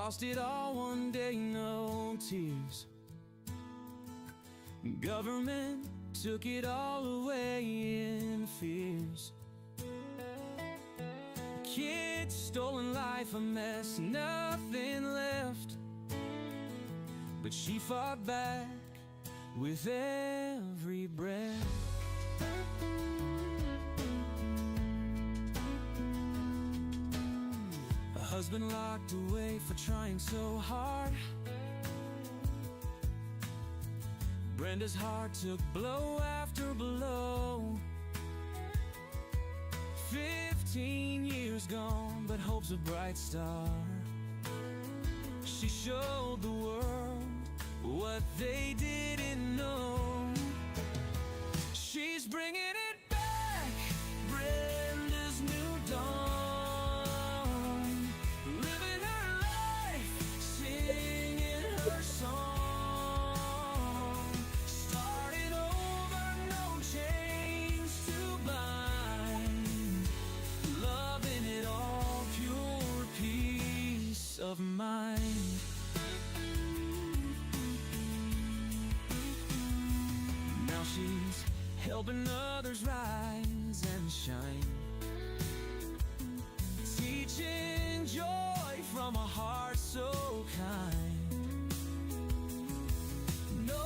Lost it all one day, no tears. Government took it all away in fears. Kids, stolen life, a mess, nothing left. But she fought back with every breath. A husband locked away for trying so hard. Brenda's heart took blow after blow. 15 years gone, but hope's a bright star. She showed the world what they didn't know. She's bringing it back, Brenda's new dawn. Living her life, singing her song. Starting over, no chains to bind. Loving it all, pure peace of mind. Now she's helping others rise and shine, teaching joy from a heart so kind. No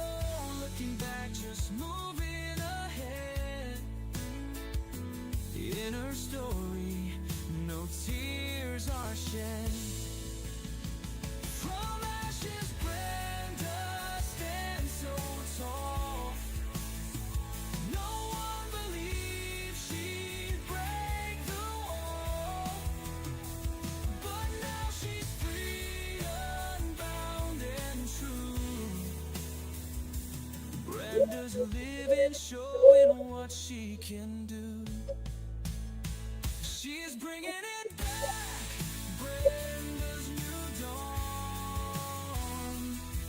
looking back, just moving ahead. In her story, no tears are shed. From ashes, Brenda stands so tall. No one believed she'd break the wall, but now she's free, unbound and true. Brenda's living, showing what she can do. She's bringing it back, Brenda's new dawn.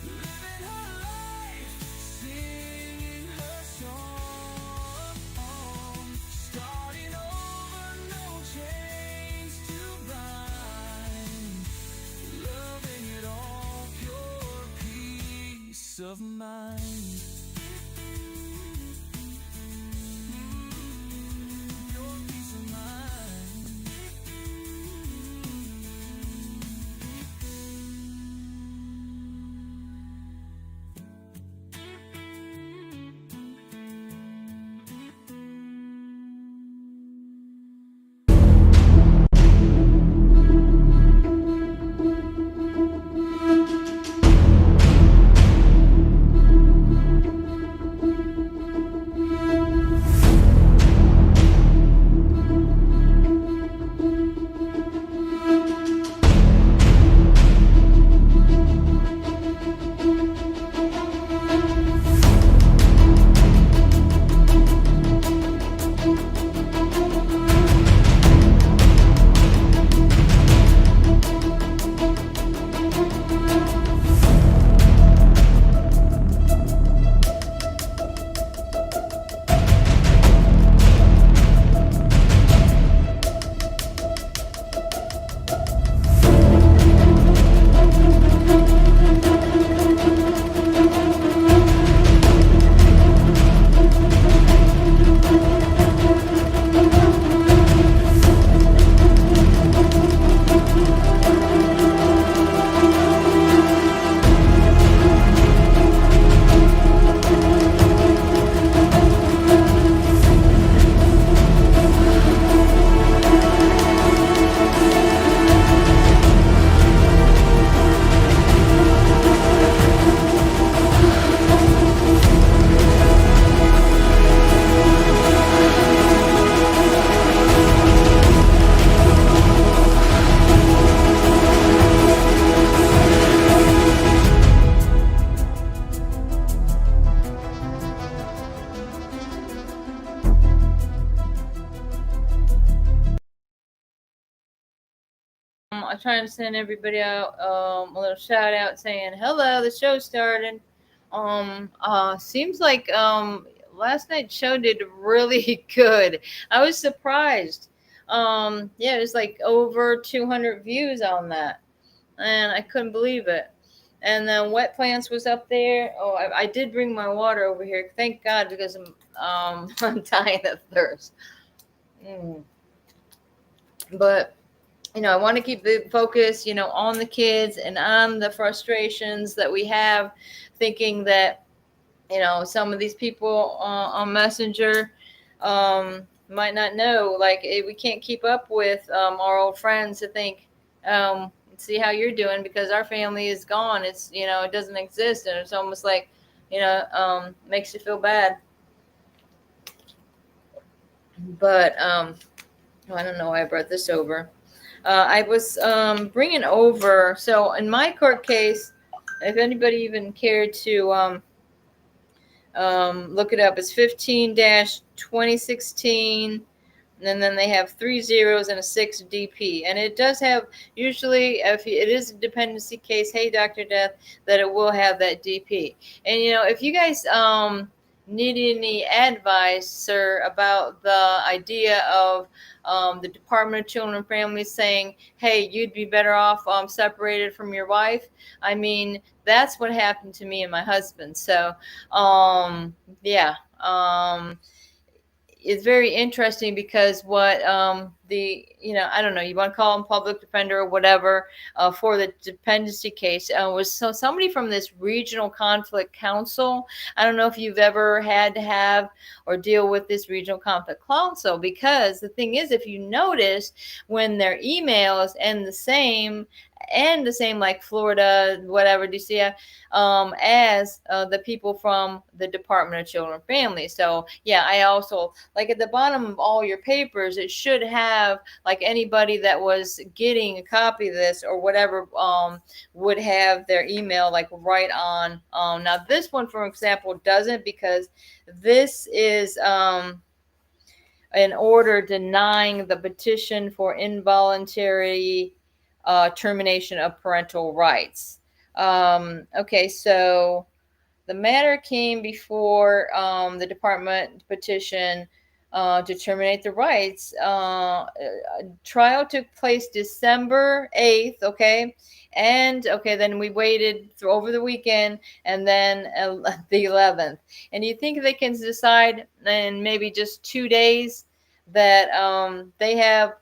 Living her life, singing her song. Starting over, no chains to bind. Loving it all, pure peace of mind. Pure peace of mind. I'm trying to send everybody out a little shout out saying hello. The show started. Seems like last night's show did really good. I was surprised. Yeah, it was like over 200 views on that. and I couldn't believe it. And then wet plants was up there. Oh, I did bring my water over here. Thank God, because I'm dying of thirst. Mm. But I want to keep the focus, on the kids and on the frustrations that we have, thinking that, some of these people on Messenger might not know, like, we can't keep up with our old friends to think, see how you're doing, because our family is gone. It's, it doesn't exist. And it's almost like, makes you feel bad. But I don't know why I brought this over. I was bringing over, so in my court case, if anybody even cared to look it up, it's 15-2016, and then they have 3 zeros and a 6 DP. And it does have, usually, if it is a dependency case, hey, Dr. Death, that it will have that DP. And, if you guys need any advice, sir, about the idea of the Department of Children and Families saying, hey, you'd be better off separated from your wife. I mean, that's what happened to me and my husband. So, yeah. It's very interesting, because what the I don't know, you want to call him public defender or whatever, for the dependency case, was somebody from this regional conflict council. I don't know if you've ever had to have or deal with this regional conflict council, because the thing is, if you notice, when their emails and the same like Florida, whatever, DC, as the people from the Department of Children and Families. So yeah, I also, like, at the bottom of all your papers, it should have, like, anybody that was getting a copy of this or whatever would have their email, like, right on. Now this one, for example, doesn't, because this is an order denying the petition for involuntary termination of parental rights. Okay, so the matter came before the department petition to terminate the rights. Trial took place December 8th, okay? And, okay, then we waited over the weekend, and then the 11th. And you think they can decide in maybe just 2 days that they have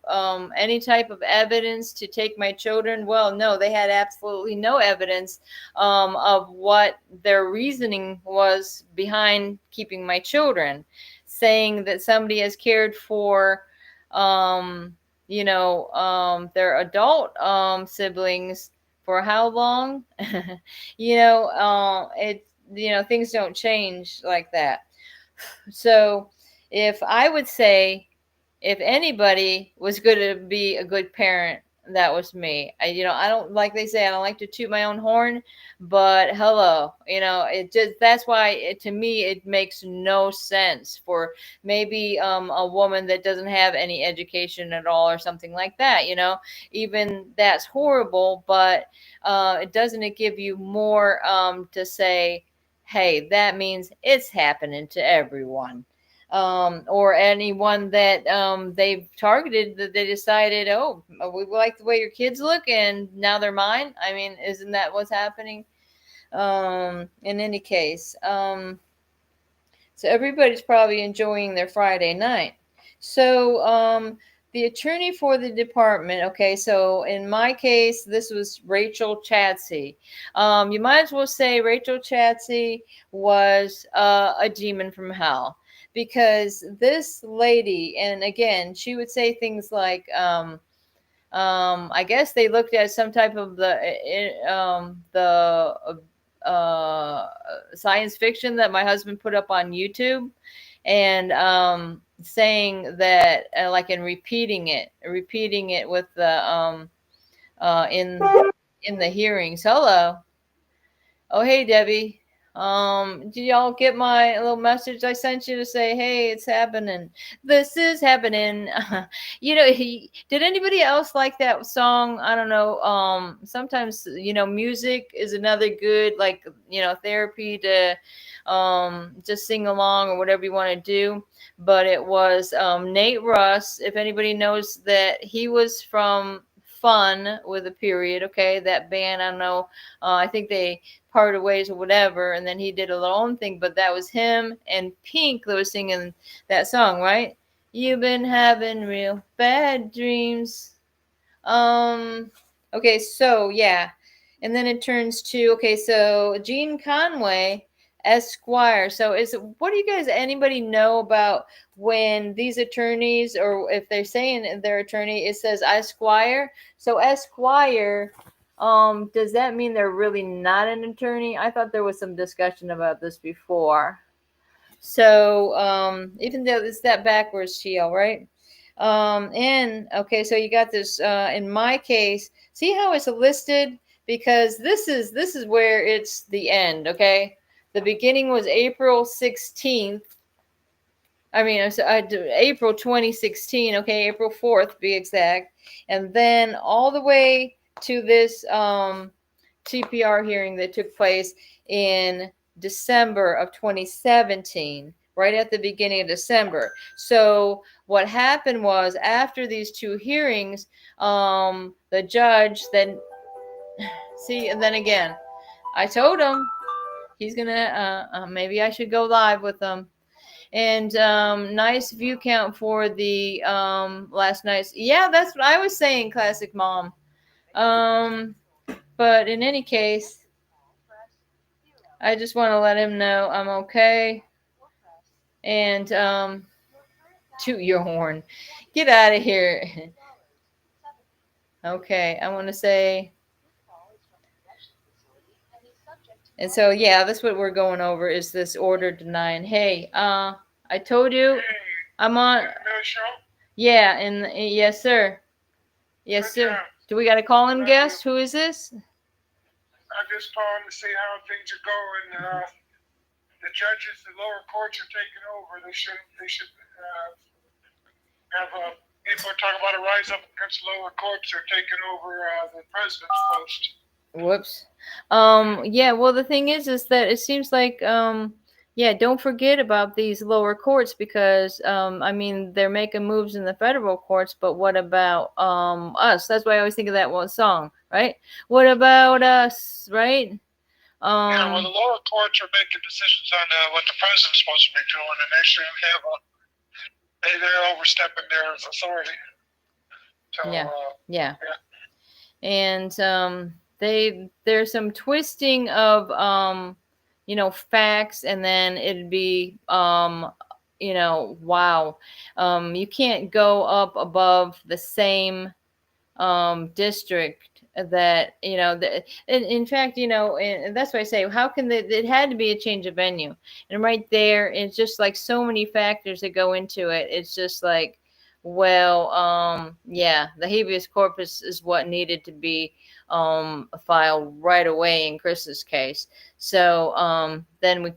any type of evidence to take my children? Well, no, they had absolutely no evidence of what their reasoning was behind keeping my children, saying that somebody has cared for their adult siblings for how long? It things don't change like that. So if I would say, if anybody was going to be a good parent, that was me. I don't, like they say, I don't like to toot my own horn, but hello, it just, that's why to me, it makes no sense for maybe a woman that doesn't have any education at all or something like that, even that's horrible, but it doesn't give you more to say, hey, that means it's happening to everyone. Or anyone that they've targeted, that they decided, oh, we like the way your kids look and now they're mine. I mean, isn't that what's happening? In any case, so everybody's probably enjoying their Friday night. So the attorney for the department, okay, so in my case, this was Rachel Chadsey. You might as well say Rachel Chadsey was a demon from hell, because this lady, and again, she would say things like, I guess they looked at some type of the science fiction that my husband put up on YouTube, and saying that, like, and repeating it with the in the hearings. Hello. Oh, hey, Debbie. Did y'all get my little message I sent you to say, hey, it's happening. This is happening. Did anybody else like that song? I don't know. Sometimes, music is another good, like, therapy to just sing along or whatever you want to do. But it was Nate Russ. If anybody knows that, he was from Fun with a period. Okay, that band, I don't know. I think they parted ways or whatever, and then he did a little own thing. But that was him and Pink that was singing that song, right? You've been having real bad dreams. Okay, so yeah. And then it turns to, okay, so Gene Conway, Esquire. So what do you guys, anybody know about when these attorneys, or if they're saying their attorney, it says Esquire? So Esquire, does that mean they're really not an attorney? I thought there was some discussion about this before. So even though it's that backwards TL, right? And okay, so you got this in my case, see how it's listed, because this is where it's the end. Okay, the beginning was April 16th. I mean, April 2016. Okay, April 4th, be exact, and then all the way to this TPR hearing that took place in December of 2017, right at the beginning of December. So what happened was, after these two hearings, the judge then, see, and then again, I told him he's gonna, maybe I should go live with him. And nice view count for the last night's. Yeah, that's what I was saying, Classic Mom. But in any case, I just want to let him know I'm okay. And toot your horn. Get out of here. Okay, I want to say. And so, yeah, that's what we're going over, is this order denying. Hey, I told you I'm on. Yeah, and yes, sir. Yes, sir. Do we got a call-in guest? Who is this? I just calling to see how things are going. The judges, the lower courts are taking over. They should have people are talking about a rise up against the lower courts. They're taking over the president's post. Whoops. Yeah, well, the thing is that it seems like, yeah, don't forget about these lower courts, because, I mean, they're making moves in the federal courts, but what about, us? That's why I always think of that one song, right? What about us, right? Yeah, well, the lower courts are making decisions on what the president's supposed to be doing, and they should have they're overstepping their authority. So, yeah. And there's some twisting of facts, and then it'd be wow, you can't go up above the same district that in fact, and that's why I say, how can it had to be a change of venue, and right there, it's just like so many factors that go into it. It's just like, well, yeah, the habeas corpus is what needed to be filed right away in Chris's case. So then we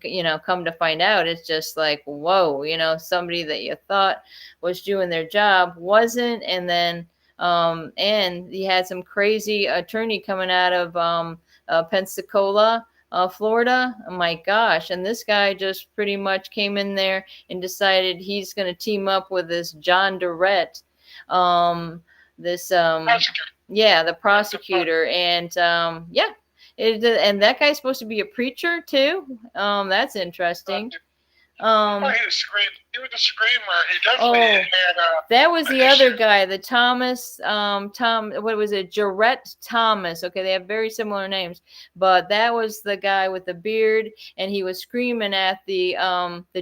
come to find out, it's just like, whoa, somebody that you thought was doing their job wasn't. And then and he had some crazy attorney coming out of Pensacola, Florida. Oh my gosh. And this guy just pretty much came in there and decided he's going to team up with this John Durrett, the prosecutor. And and that guy's supposed to be a preacher too. That's interesting. He was a screamer. He definitely had. That was the other guy, the Thomas. What was it? Jarrett Thomas. Okay, they have very similar names, but that was the guy with the beard, and he was screaming at the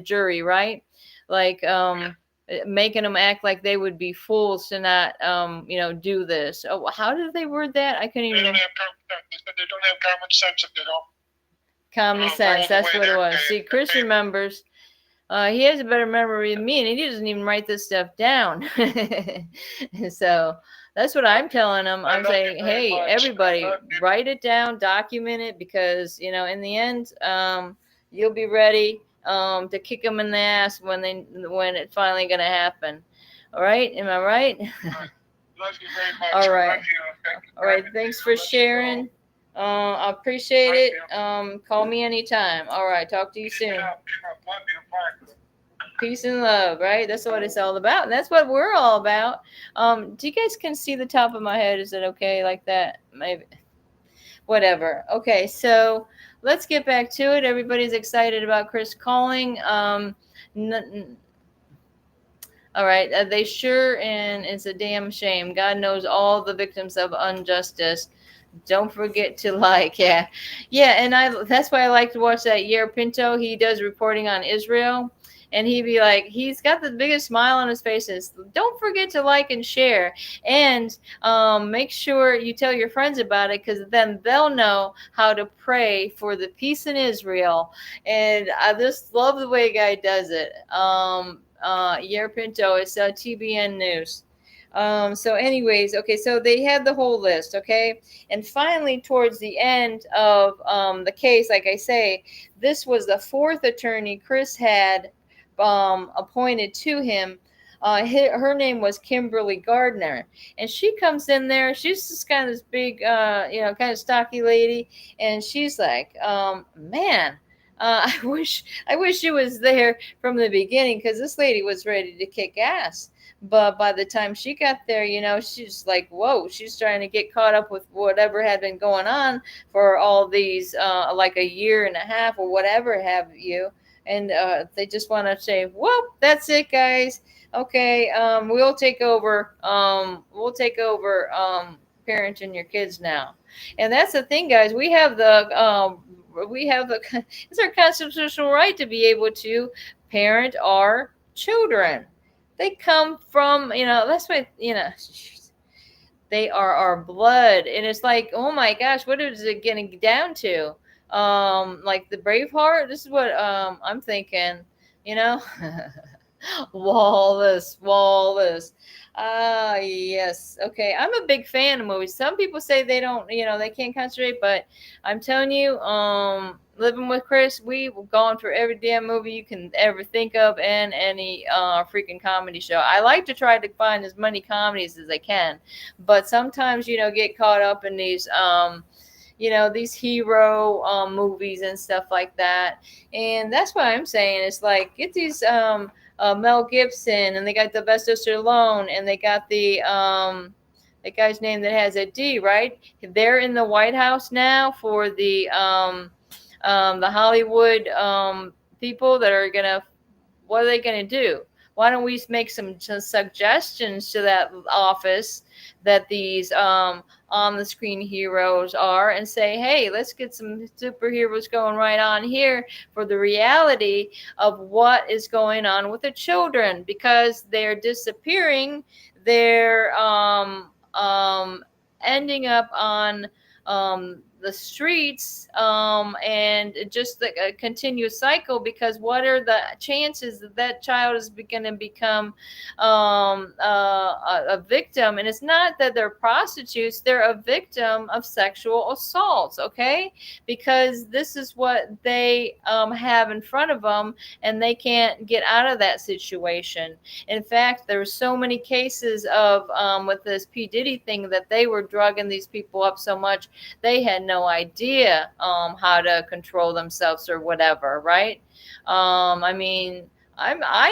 jury, right? Like making them act like they would be fools to not do this. Oh, how did they word that? I couldn't even. They don't have common sense if they don't. Common sense. That's what it was. See, Chris remembers. He has a better memory than me, and he doesn't even write this stuff down. So that's what I'm telling him. I'm saying, hey, everybody, write it down, document it, because in the end, you'll be ready to kick them in the ass when it's finally going to happen. All right? Am I right? Love you very much. All right. All right. Thanks for sharing. I appreciate it. Call me anytime. All right. Talk to you soon. Peace and love, right? That's what it's all about. And that's what we're all about. Do you guys can see the top of my head? Is it okay like that? Maybe. Whatever. Okay, so let's get back to it. Everybody's excited about Chris calling. All right, they sure, and it's a damn shame. God knows all the victims of injustice. Don't forget to like, yeah, and that's why I like to watch that Yair Pinto. He does reporting on Israel, and he'd be like, he's got the biggest smile on his face. Don't forget to like and share, and make sure you tell your friends about it, because then they'll know how to pray for the peace in Israel. And I just love the way a guy does it. Yair Pinto, it's TBN News. So anyways, okay, so they had the whole list, okay? And finally, towards the end of the case, like I say, this was the fourth attorney Chris had appointed to him. Her name was Kimberly Gardner, and she comes in there. She's just kind of this big, kind of stocky lady, and she's like, man, I wish she was there from the beginning, because this lady was ready to kick ass. But by the time she got there, she's like, whoa, she's trying to get caught up with whatever had been going on for all these, like a year and a half or whatever have you. And they just want to say, well, that's it, guys. Okay, we'll take over. Parenting your kids now. And that's the thing, guys. It's our constitutional right to be able to parent our children. They come from, that's what, they are our blood. And it's like, oh my gosh, what is it getting down to? Like the Braveheart? This is what I'm thinking, Wallace. Yes. Okay. I'm a big fan of movies. Some people say they don't, they can't concentrate, but I'm telling you, living with Chris, we've gone for every damn movie you can ever think of, and any freaking comedy show. I like to try to find as many comedies as I can, but sometimes, get caught up in these these hero movies and stuff like that. And that's what I'm saying. It's like, get these Mel Gibson, and they got the Best of Stallone, and they got the guy's name that has a D, right? They're in the White House now for the Hollywood people that are gonna. What are they gonna do? Why don't we make some suggestions to that office that these on-the-screen heroes are, and say, hey, let's get some superheroes going right on here for the reality of what is going on with the children, because they're disappearing. They're ending up on the streets, and just a continuous cycle, because what are the chances that that child is going to become a victim? And it's not that they're prostitutes, they're a victim of sexual assaults, okay? Because this is what they have in front of them, and they can't get out of that situation. In fact, there's so many cases of with this P. Diddy thing, that they were drugging these people up so much they had no idea how to control themselves or whatever, right? I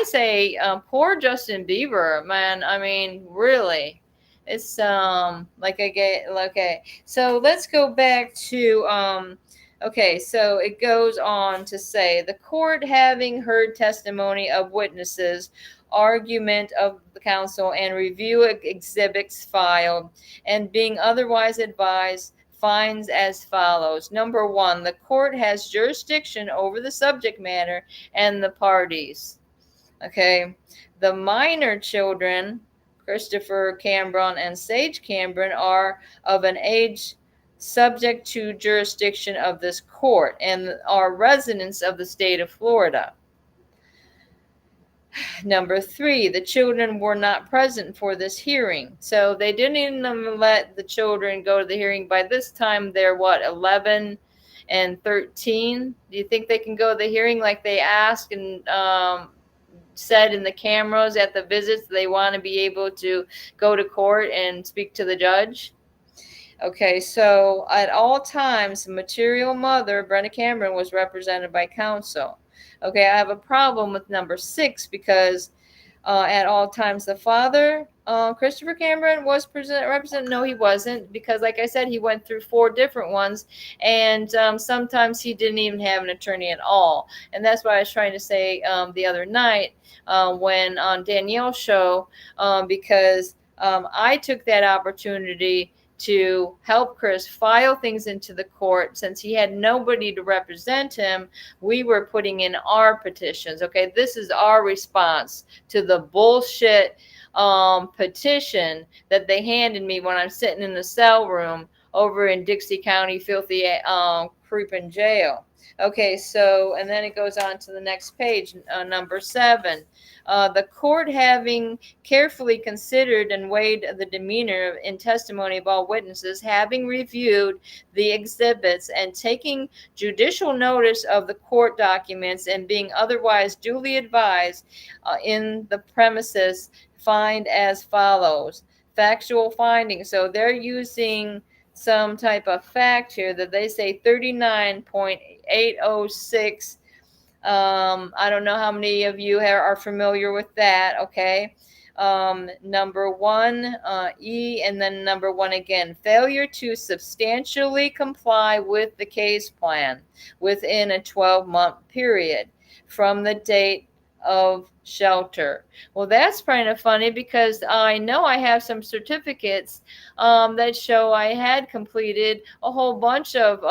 say poor Justin Bieber, man. I mean, really, it's okay. So let's go back to okay. So it goes on to say, the court, having heard testimony of witnesses, argument of the counsel, and review exhibits filed, and being otherwise advised, finds as follows. Number one, the court has jurisdiction over the subject matter and the parties. Okay. The minor children, Christopher Cambron and Sage Cambron, are of an age subject to jurisdiction of this court and are residents of the state of Florida. Number three, the children were not present for this hearing. So they didn't even let the children go to the hearing. By this time, they're 11 and 13. Do you think they can go to the hearing like they asked and said in the cameras at the visits they want to be able to go to court and speak to the judge? Okay, so at all times, the material mother, Brenda Cameron, was represented by counsel. Okay, I have a problem with number 6 because at all times the father, Christopher Cameron, was represented. No, he wasn't, because like I said, he went through 4 different ones, and sometimes he didn't even have an attorney at all. And that's what I was trying to say the other night when on Danielle's show, because I took that opportunity to help Chris file things into the court. Since he had nobody to represent him, we were putting in our petitions. Okay, this is our response to the bullshit petition that they handed me when I'm sitting in the cell room over in Dixie County filthy creeping jail. Okay, so, and then it goes on to the next page, number 7. The court, having carefully considered and weighed the demeanor in testimony of all witnesses, having reviewed the exhibits and taking judicial notice of the court documents, and being otherwise duly advised in the premises, find as follows. Factual findings. So they're using some type of fact here that they say 39.806. I don't know how many of you are familiar with that. Okay. Number 1, E, and then number 1 again. Failure to substantially comply with the case plan within a 12-month period from the date of shelter. Well, that's kind of funny because I know I have some certificates that show I had completed a whole bunch of,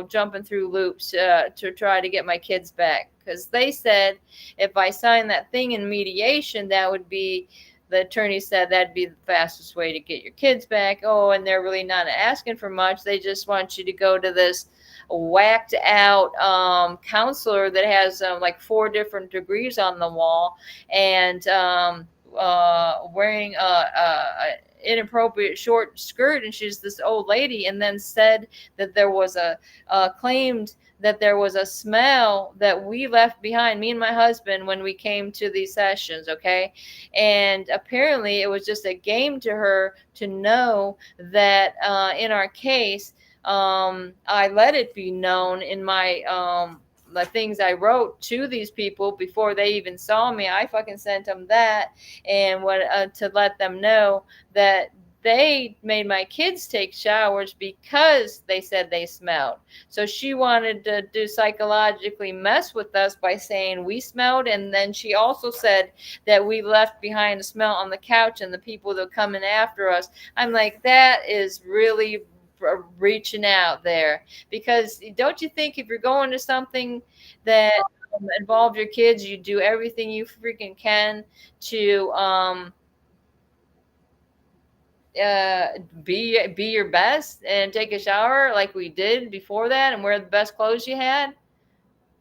jumping through loops to try to get my kids back. Because they said if I signed that thing in mediation, that would be, the attorney said that'd be the fastest way to get your kids back. Oh, and they're really not asking for much. They just want you to go to this whacked out counselor that has like 4 different degrees on the wall, and wearing a inappropriate short skirt, and she's this old lady, and then said that there was claimed that there was a smell that we left behind, me and my husband, when we came to these sessions. Okay, and apparently it was just a game to her to know that in our case, I let it be known in my the things I wrote to these people before they even saw me. I fucking sent them that, and what to let them know that they made my kids take showers because they said they smelled. So she wanted to do psychologically mess with us by saying we smelled, and then she also said that we left behind a smell on the couch and the people that were coming after us. I'm like, that is really reaching out there, because don't you think if you're going to something that involves your kids, you do everything you freaking can to be your best and take a shower like we did before that and wear the best clothes you had?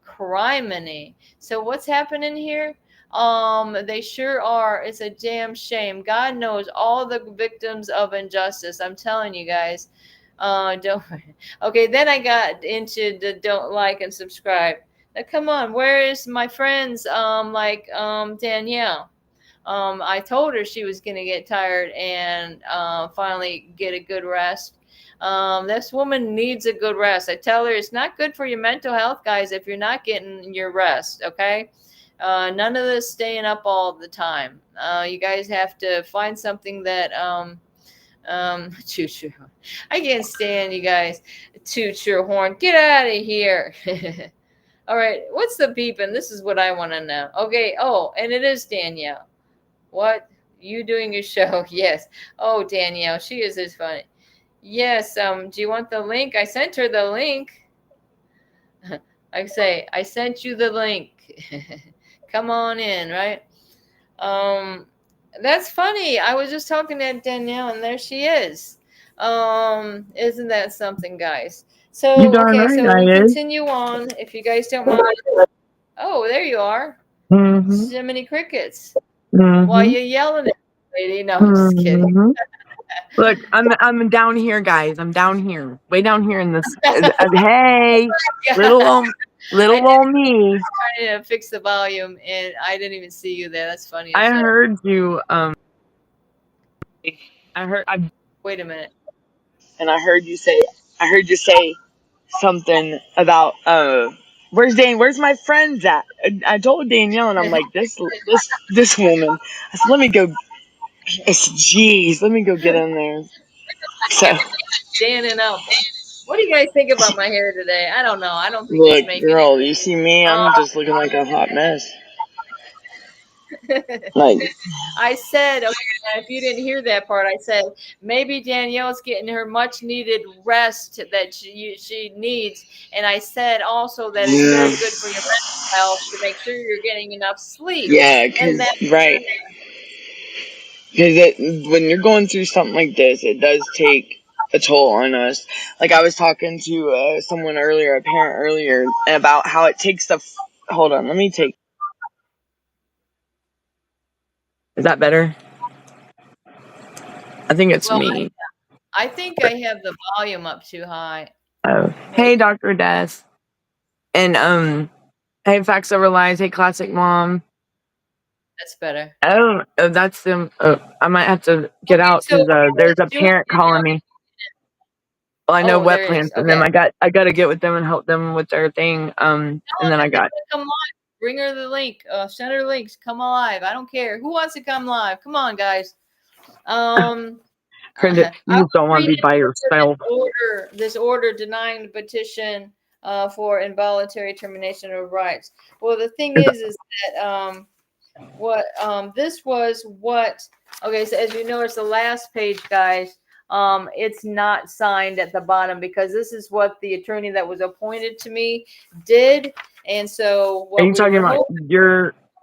Criminy. So what's happening here? They sure are. It's a damn shame. God knows all the victims of injustice. I'm telling you guys. Don't. Okay, then I got into the don't like and subscribe. Now, come on, where is my friends? Danielle. I told her she was gonna get tired and finally get a good rest. This woman needs a good rest. I tell her it's not good for your mental health, guys, if you're not getting your rest. Okay. None of this staying up all the time. You guys have to find something that toot your horn. I can't stand you guys. Toot your horn. Get out of here. All right. What's the beeping? This is what I want to know. Okay. Oh, and it is Danielle. What? You doing your show? Yes. Oh, Danielle. She is as funny. Yes. Do you want the link? I sent her the link. I say, I sent you the link. Come on in, right? That's funny. I was just talking to Danielle, and there she is. Isn't that something, guys? So, You darn okay, right so I we'll is. continue on if you guys don't mind. Oh, there you are. Mm-hmm. Jiminy Crickets. Mm-hmm. Why you yelling at me, lady? No, I'm just kidding. Mm-hmm. Look, I'm down here, guys. I'm down here, way down here in this. Hey, little old me. I trying to fix the volume, and I didn't even see you there. That's funny. I heard you. Wait a minute. And I heard you say something about Where's Dan? Where's my friends at? I told Danielle, and I'm like, this woman. I said, let me go. Jeez, let me go get in there. So Standing up. What do you guys think about my hair today? I don't know. I don't think it's look, making girl, you see me? I'm just looking like a hot mess. Like, I said, okay, if you didn't hear that part, I said maybe Danielle's getting her much needed rest that she needs. And I said also that it's yeah, very good for your mental health to make sure you're getting enough sleep. yeah, And because that, right, because when you're going through something like this, it does take a toll on us. Like I was talking to someone earlier, a parent earlier, about how it takes the. Hold on, let me take. Is that better? I think it's well, me. I think I have the volume up too high. Oh, hey, Dr. Des. And hey, Facts Over Lies. Hey, Classic Mom. That's better. Oh, that's them. I might have to get Okay, out so because there's a do it. parent calling me. Well, I know Oh, wet there it plants, is. and then Okay. I got to get with them and help them with their thing. And then I got. Come on, bring her the link. Send her links. Come alive. I don't care who wants to come live. Come on, guys. Brenda, you I'll just don't want to read be by yourself. this order denying the petition for involuntary termination of rights. Well, the thing is that what this was what. Okay, so as you know, it's the last page, guys. It's not signed at the bottom because this is what the attorney that was appointed to me did, and so Are what you we talking were about hoping.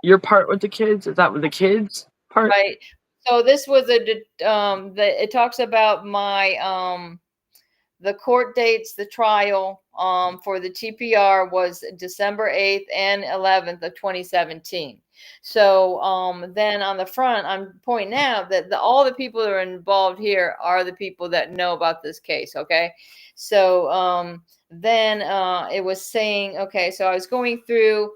your part with the kids? Is that with the kids part? Right. So this was it talks about my the court dates, the trial for the TPR was December 8th and 11th of 2017. So then on the front, I'm pointing out that all the people that are involved here are the people that know about this case. Okay. So then it was saying, okay, so I was going through,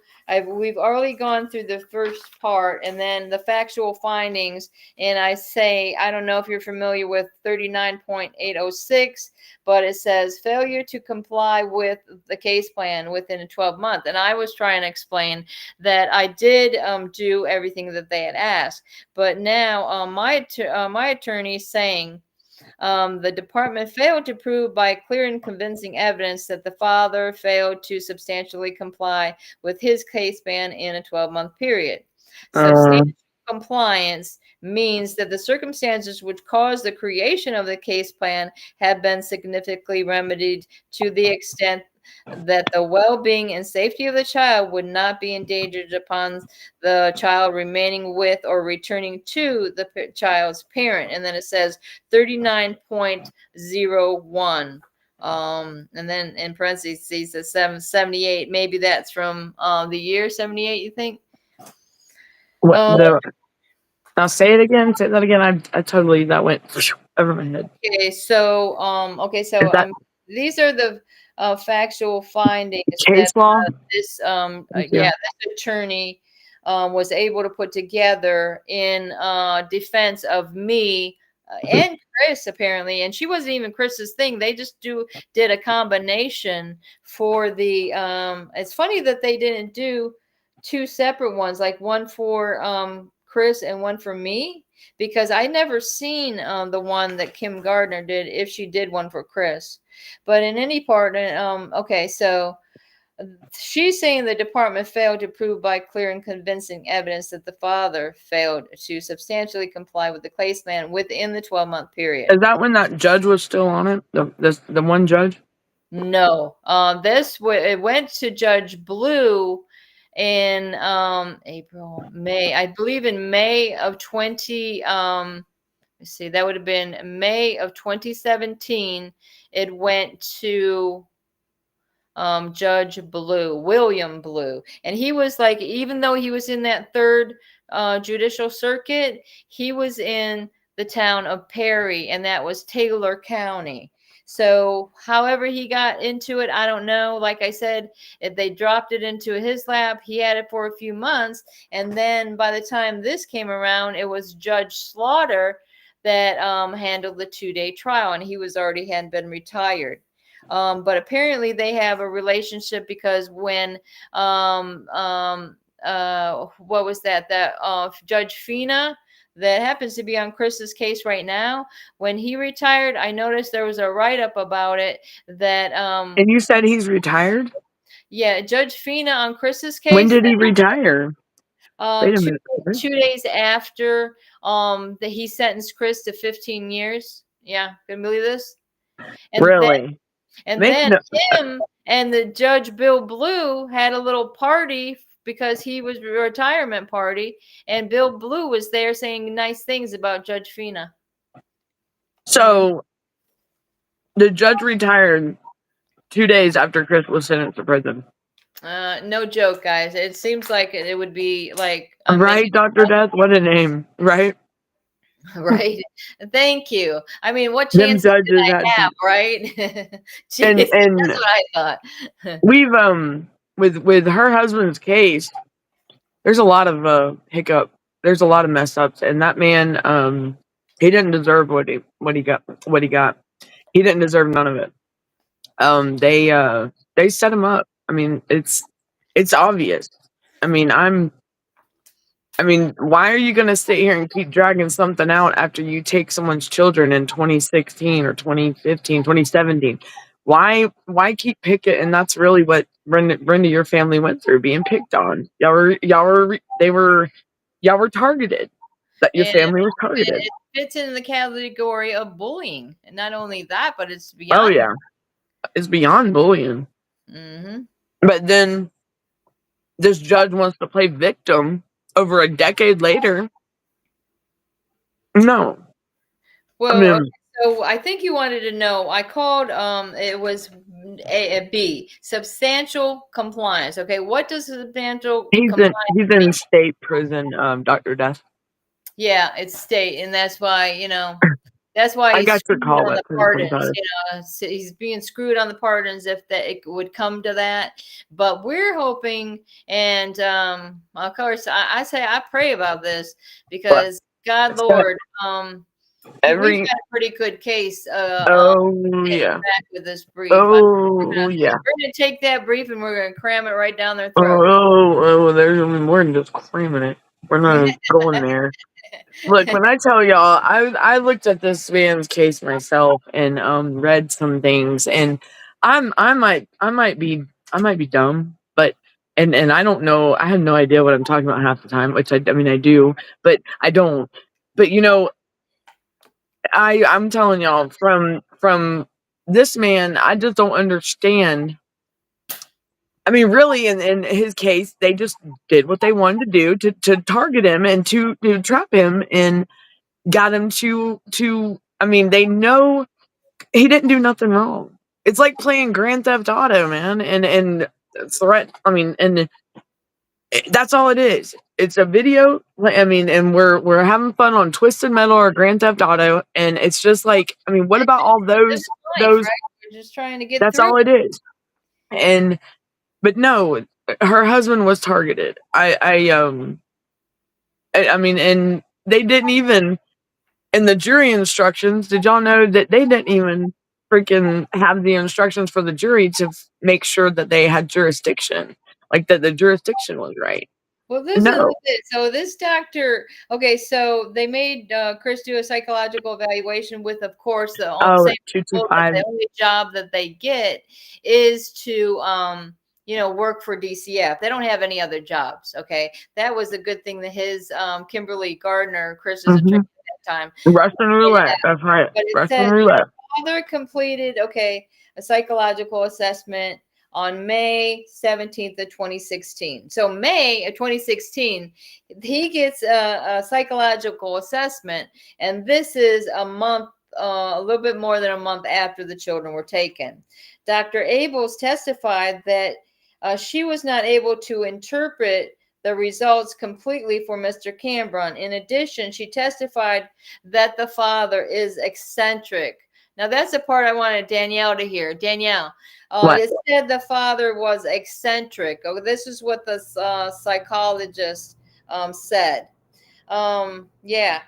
we've already gone through the first part and then the factual findings. And I say, I don't know if you're familiar with 39.806, but it says failure to comply with the case plan within a 12-month. And I was trying to explain that I did do everything that they had asked. But now my attorney is saying, the department failed to prove by clear and convincing evidence that the father failed to substantially comply with his case ban in a 12-month period. Substantial compliance means that the circumstances which caused the creation of the case plan have been significantly remedied to the extent that the well-being and safety of the child would not be endangered upon the child remaining with or returning to the child's parent. And then it says 39.01. And then in parentheses it says 778. Maybe that's from the year 78, you think? What the? Now say it again. Say that again. I totally that went over my head. Okay, so Is that these are the factual findings case that law? this Thank you. this attorney was able to put together in defense of me and Chris apparently, and she wasn't even Chris's thing. They just did a combination for the. It's funny that they didn't do two separate ones, like one for Chris and one for me, because I never seen the one that Kim Gardner did, if she did one for Chris. But in any part, okay, so she's saying the department failed to prove by clear and convincing evidence that the father failed to substantially comply with the case plan within the 12-month period. Is that when that judge was still on it? The one judge? No, it went to Judge Blue in May, I believe in May of 20. Let's see, that would have been May of 2017. It went to Judge Blue, William Blue. And he was like, even though he was in that third judicial circuit, he was in the town of Perry, and that was Taylor County. So however he got into it, I don't know. Like I said, if they dropped it into his lap, he had it for a few months. And then by the time this came around, it was Judge Slaughter that handled the 2-day trial, and he was already had been retired. But apparently they have a relationship because when what was that Judge Fina, that happens to be on Chris's case right now, when he retired, I noticed there was a write-up about it that And you said he's retired? yeah, Judge Fina on Chris's When case, did he retire? Wait a two, minute. 2 days after that he sentenced Chris to 15 years. Yeah, can you believe this? And then Really? and Make then no. him and the Judge Bill Blue had a little party because he was a retirement party, and Bill Blue was there saying nice things about Judge Fina. So the judge retired 2 days after Chris was sentenced to prison. No joke, guys. It seems like it would be like Right, Dr. Death? What a name, right? right. Thank you. I mean, what Them chances did judges I had have, to, right? and Jeez, that's what I thought. we've with her husband's case, there's a lot of hiccup. There's a lot of mess ups, and that man, he didn't deserve what he got. He didn't deserve none of it. They set him up. I mean, it's obvious. I mean, why are you going to sit here and keep dragging something out after you take someone's children in 2016 or 2015, 2017? Why keep picking? And that's really what Brenda, your family went through, being picked on. Y'all were targeted. That your And family was targeted. it fits in the category of bullying. And not only that, but it's Oh beyond. yeah, it's beyond bullying. Mm-hmm. But then this judge wants to play victim over a decade later. No, I Well, okay, mean, so I think you wanted to know. I called. It was a B, substantial compliance. Okay, what does substantial compliance he's mean? in state prison, Dr. Death. Yeah, it's state, and that's why that's why I he's got to screwed call on that the prison pardons. sometimes. So he's being screwed on the pardons if that it would come to that. But we're hoping, and of course, I say I pray about this But because God, it's got Lord, we've got a pretty good case. oh Getting yeah, back with this brief. oh yeah, We're gonna take that brief and we're gonna cram it right down their throat. there's more than just creaming it. We're not going there. Look, when I tell y'all, I looked at this man's case myself and read some things, and I might be dumb, but and I don't know, I have no idea what I'm talking about half the time, which I mean I do, but I don't. But I'm telling y'all, from this man, I just don't understand. I mean, really, in his case, they just did what they wanted to do to target him and to trap him and got him to. I mean, they know he didn't do nothing wrong. It's like playing Grand Theft Auto, man, and threat. I mean, and that's all it is. It's a video. I mean, and we're having fun on Twisted Metal or Grand Theft Auto, and it's just like, I mean, what about all This those is life, those? right? We're just trying to get That's through. all it is. And but no, her husband was targeted. I mean, and they didn't even in the jury instructions. Did y'all know that they didn't even freaking have the instructions for the jury to make sure that they had jurisdiction, like that the jurisdiction was right? Well, this is No. it. So this doctor, okay, so they made Chris do a psychological evaluation with, of course, the Oh, same people that 225. the only job that they get is to, work for DCF. They don't have any other jobs. Okay, that was a good thing that his Kimberly Gardner, Chris's attorney Mm-hmm. at that time, Russian pointed roulette. out. That's right. But it Russian said roulette. father completed a psychological assessment on May 17th of 2016. So May of 2016, he gets a psychological assessment, and this is a month, a little bit more than a month after the children were taken. Dr. Abels testified that she was not able to interpret the results completely for Mr. Cambron. In addition, she testified that the father is eccentric. Now, that's the part I wanted Danielle to hear. Danielle, What? it said the father was eccentric. Oh, this is what the psychologist said. Yeah.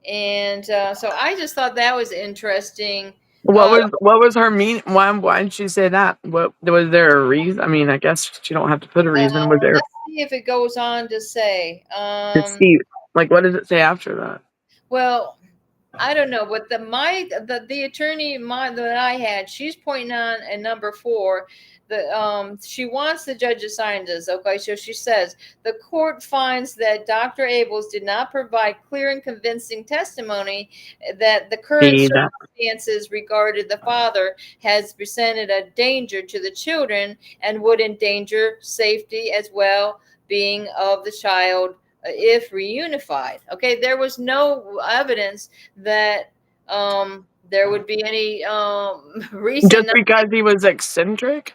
And so I just thought that was interesting. What was her mean? Why did she say that? What was there a reason? I mean, I guess you don't have to put a reason. Was there Let's see if it goes on to say. to see like what does it say after that? Well, I don't know, but the attorney that I had, she's pointing on at number 4. She wants the judge to sign this. Okay, so she says the court finds that Dr. Abels did not provide clear and convincing testimony that the current See that? circumstances regarding the father has presented a danger to the children and would endanger safety as well being of the child if reunified. Okay, there was no evidence that there would be any reason. Just because he was eccentric?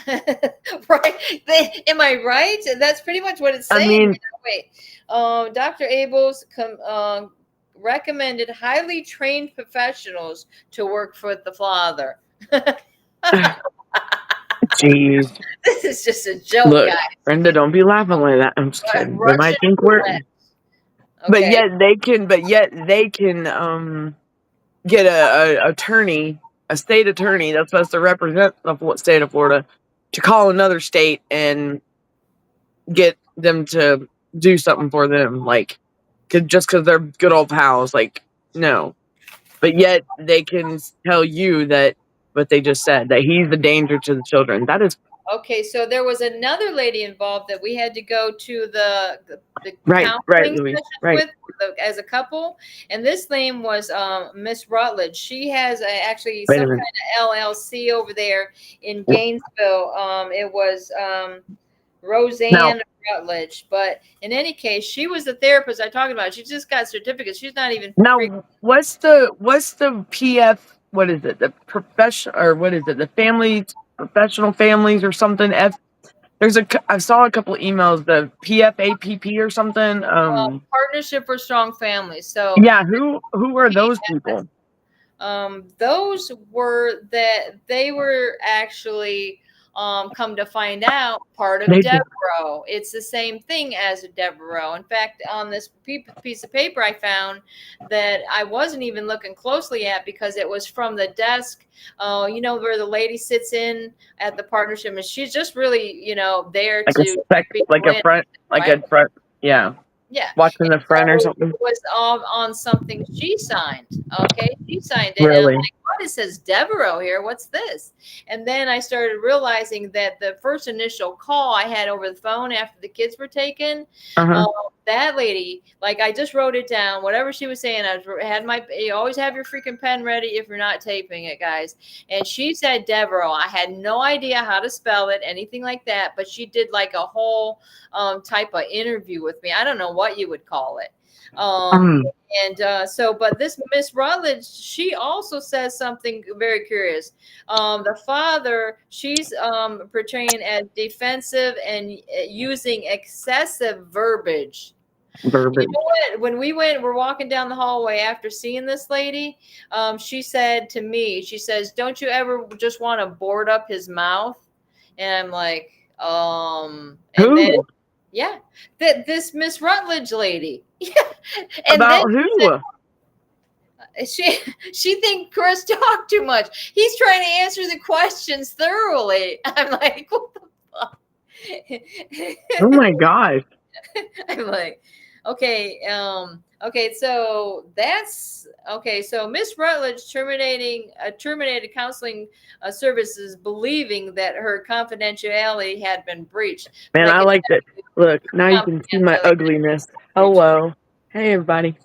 Right? Am I right? That's pretty much what it's saying. I mean, wait. Dr. Abels recommended highly trained professionals to work for the father. jeez. This is just a joke, Look, guys. Brenda, don't be laughing like that. I'm just kidding. They might think we're. Okay. But yet they can get a attorney, a state attorney that's supposed to represent the state of Florida, to call another state and get them to do something for them, like just because they're good old pals. Like, no. But yet they can tell you that what they just said, that he's the danger to the children. That is okay. So there was another lady involved that we had to go to the right, Louise, with as a couple, and this name was Miss Rutledge. She has actually some kind of LLC over there in Gainesville. It was Roseanne Rutledge, but in any case, she was the therapist I talked about. She just got certificates. She's not even what's the PF? What is it? The profession, or what is it? The family, professional families or something. I saw a couple of emails. The PFAPP or something. Partnership for Strong Families. So yeah, who are those people? Those were they were actually come to find out part of Devereaux. It's the same thing as a Devereaux. In fact, on this piece of paper I found that I wasn't even looking closely at because it was from the desk, where the lady sits in at the partnership, and she's just really, there a front, yeah. Yeah. Watching the front or something. It was all on something she signed. Okay. She signed it. Really? And I'm like, what? It says Devereaux here. What's this? And then I started realizing that the first initial call I had over the phone after the kids were taken, that lady, like I just wrote it down, whatever she was saying, you always have your freaking pen ready if you're not taping it, guys. And she said Devereaux. I had no idea how to spell it, anything like that, but she did like a whole type of interview with me. I don't know what you would call it. But this Miss Rutledge, she also says something very curious. The father, she's portraying as defensive and using excessive verbiage. You know what? When we're walking down the hallway after seeing this lady, she said to me, she says, "Don't you ever just want to board up his mouth?" And I'm like, who? This Miss Rutledge lady. Yeah. And about who? She think Chris talked too much. He's trying to answer the questions thoroughly. I'm like, what the fuck? Oh my gosh. I'm like, okay, so that's okay. So Miss Rutledge terminated counseling services, believing that her confidentiality had been breached. Man, I like that. Look, now you can see my ugliness. Hello, hey everybody.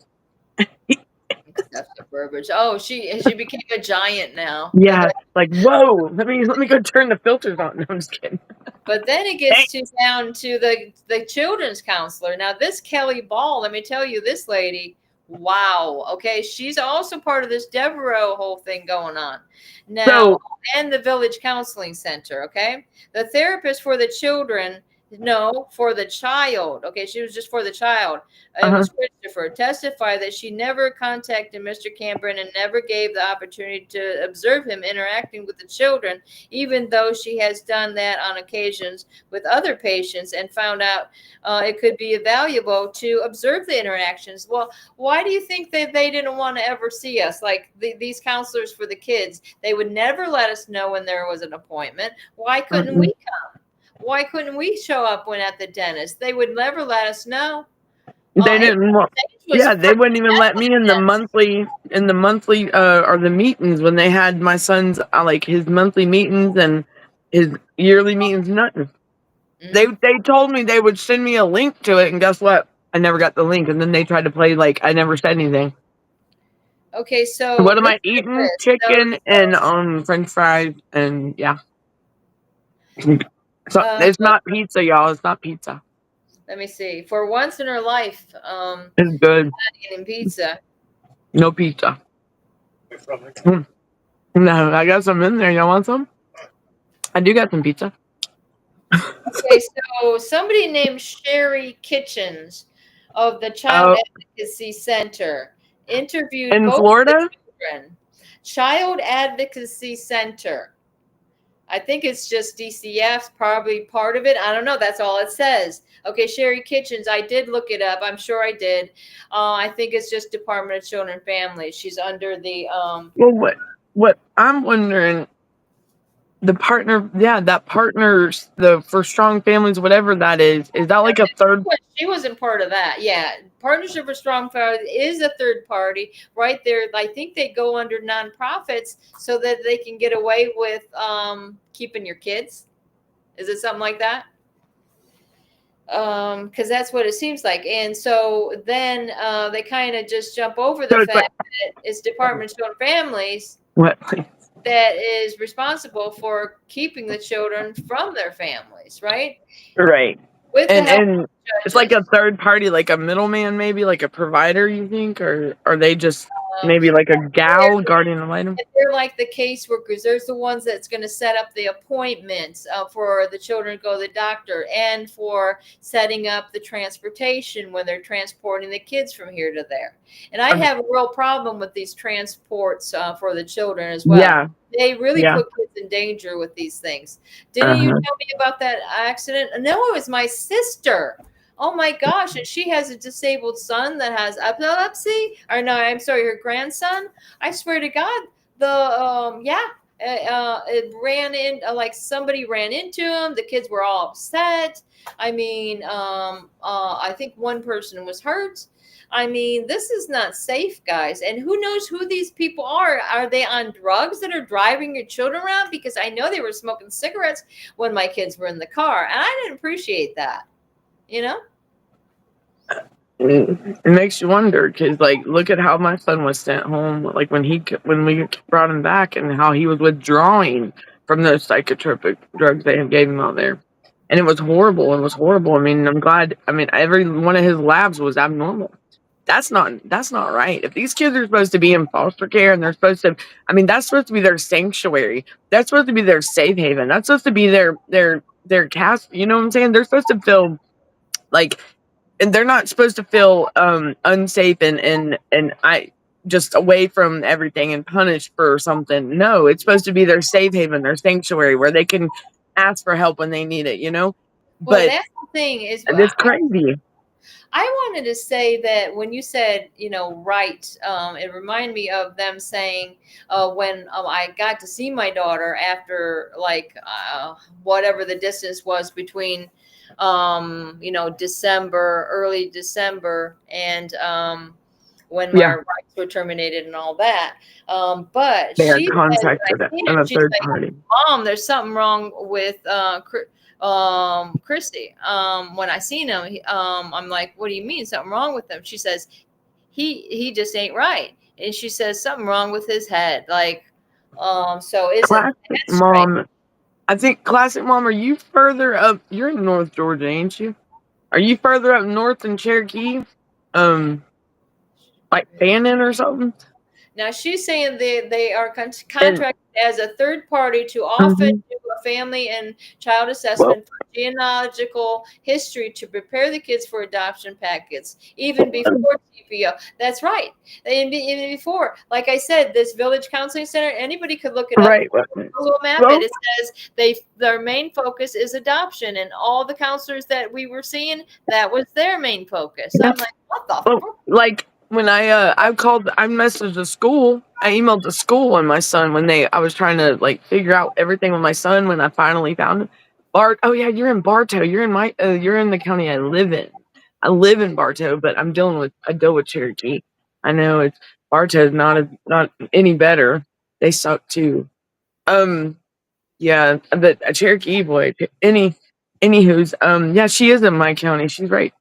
Oh, she became a giant now. Yeah, like whoa. Let me go turn the filters on. No, I'm just kidding. But then it gets down to the children's counselor. Now, this Kelly Ball, let me tell you, this lady, wow. Okay, she's also part of this Devereaux whole thing going on now, and the Village Counseling Center. Okay, the therapist for the children No, for the child. Okay, she was just for the child. It Uh-huh. was Christopher testified that she never contacted Mr. Cameron and never gave the opportunity to observe him interacting with the children, even though she has done that on occasions with other patients and found out it could be valuable to observe the interactions. Well, why do you think that they didn't want to ever see us? Like these counselors for the kids, they would never let us know when there was an appointment. Why couldn't we come? Why couldn't we show up when at the dentist? They would never let us know. They didn't want. Yeah, they wouldn't even let me in the monthly or the meetings when they had my son's like his monthly meetings and his yearly meetings. Nothing. They told me they would send me a link to it, and guess what? I never got the link, and then they tried to play like I never said anything. Okay, so What am I eating? Chicken and French fries, and yeah. So it's not pizza, y'all. It's not pizza. Let me see. For once in her life, it's good. Not eating pizza. No pizza. No, I got some in there. Y'all want some? I do got some pizza. Okay, so somebody named Sherry Kitchens of the Child Advocacy Center interviewed in both Florida. Children. Child Advocacy Center. I think it's just DCF's probably part of it. I don't know. That's all it says. Okay, Sherry Kitchens. I did look it up. I'm sure I did. I think it's just Department of Children and Families. She's under the. Well, what I'm wondering, the partner, that partners for strong families, whatever that is that like a third? She wasn't part of that. Yeah, Partnership for Strong Families is a third party right there. I think they go under nonprofits so that they can get away with keeping your kids. Is it something like that? Because that's what it seems like. And so then they kind of just jump over the fact that it's Department of Children and Families that is responsible for keeping the children from their families, right? Right. With and it's like a third party, like a middleman, maybe like a provider, you think? Or are they just maybe like a gal guardian ad litem? They're like the caseworkers. There's the ones that's going to set up the appointments for the children to go to the doctor and for setting up the transportation when they're transporting the kids from here to there. And I have a real problem with these transports for the children as well. Yeah. They really put kids in danger with these things. Didn't you tell me about that accident? No, it was my sister. Oh my gosh. And she has a disabled son that has epilepsy. Or no, I'm sorry, her grandson. I swear to God, it ran in, like somebody ran into him. The kids were all upset. I mean, I think one person was hurt. I mean, this is not safe, guys. And who knows who these people are? Are they on drugs that are driving your children around? Because I know they were smoking cigarettes when my kids were in the car. And I didn't appreciate that. You know? It makes you wonder, because like, look at how my son was sent home, like when we brought him back, and how he was withdrawing from those psychotropic drugs they had gave him out there, and it was horrible. I mean, I'm glad. I mean, every one of his labs was abnormal. That's not right. If these kids are supposed to be in foster care and they're supposed to, I mean, that's supposed to be their sanctuary. That's supposed to be their safe haven. That's supposed to be their cast. You know what I'm saying? They're supposed to feel like. And they're not supposed to feel unsafe and I just away from everything and punished for something. No, it's supposed to be their safe haven, their sanctuary, where they can ask for help when they need it, you know? Well, but that's the thing is it's crazy. I wanted to say that when you said, right, it reminded me of them saying when I got to see my daughter after whatever the distance was between December, early December, and when my rights were terminated and all that. But she contacted a third party. Mom, there's something wrong with Christy. When I seen him, I'm like, what do you mean something wrong with him? She says, he just ain't right. And she says something wrong with his head. Like, so is Classic Mom. Right? I think Classic Mom, are you further up? You're in North Georgia, ain't you? Are you further up north than Cherokee? Like Fannin or something? Now she's saying they are contracted as a third party to often do a family and child assessment for genealogical history to prepare the kids for adoption packets, even before CPO. That's right. Even before, like I said, this village counseling center, anybody could look it up. Right. Google map Well, it. It says their main focus is adoption, and all the counselors that we were seeing, that was their main focus. Yeah. I'm like, what the well, fuck? like when I messaged the school, I emailed the school and my son when I was trying to like figure out everything with my son when I finally found him. Oh yeah, you're in Bartow. You're in the county I live in. I live in Bartow, but I deal with Cherokee. I know it's Bartow's not any better. They suck too. Yeah, but a Cherokee boy. Anywho's, yeah, she is in my county. She's right.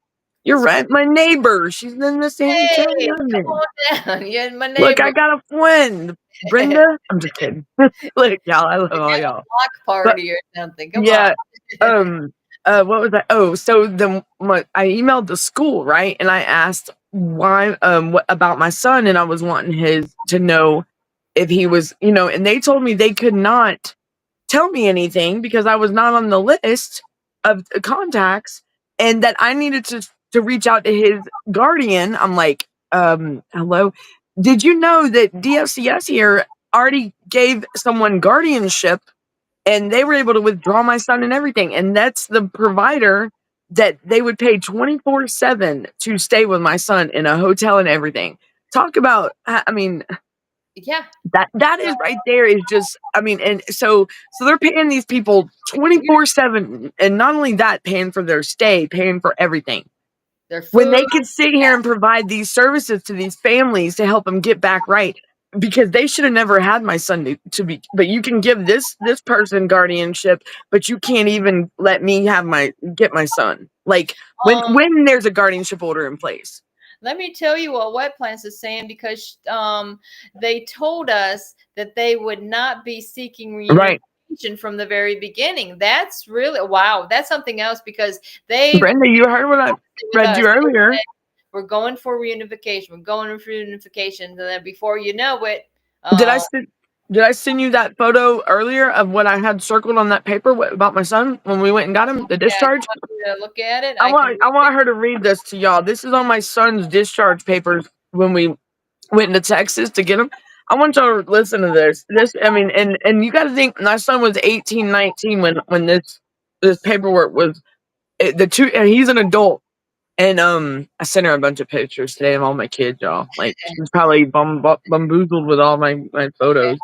You're right. My neighbor. She's in the same county Hey, I'm come in. on down. You're my Look, neighbor. I got a friend, Brenda. I'm just kidding. Look, y'all, I love We all got a y'all. block party or something. Come Yeah. on. What was that? Oh, so I emailed the school, right? And I asked why, what about my son, and I was wanting to know if he was, and they told me they could not tell me anything because I was not on the list of contacts, and that I needed to reach out to his guardian. I'm like, hello, did you know that DFCS here already gave someone guardianship and they were able to withdraw my son and everything? And that's the provider that they would pay 24/7 to stay with my son in a hotel and everything. Talk about, I mean, Yeah. that is right there is just, I mean, and so they're paying these people 24/7, and not only that, paying for their stay, paying for everything. Their When food. they could sit here and provide these services to these families to help them get back right, because they should have never had my son to be. But you can give this person guardianship, but you can't even let me get my son. Like when there's a guardianship order in place. Let me tell you what Wet Plants is saying, because they told us that they would not be seeking Right. reunification from the very beginning. That's really, wow. That's something else, because they Brenda, you heard what I read you earlier. We're going for reunification. We're going for reunification. And then before you know it, Did I send you that photo earlier of what I had circled on that paper about my son when we went and got him the discharge? yeah, look at it. I want her to read this to y'all. This is on my son's discharge papers when we went into Texas to get him. I want y'all to listen to this. I mean, and you got to think my son was 18, 19 when this paperwork was he's an adult. And I sent her a bunch of pictures today of all my kids, y'all. Like she's probably bamboozled with all my photos.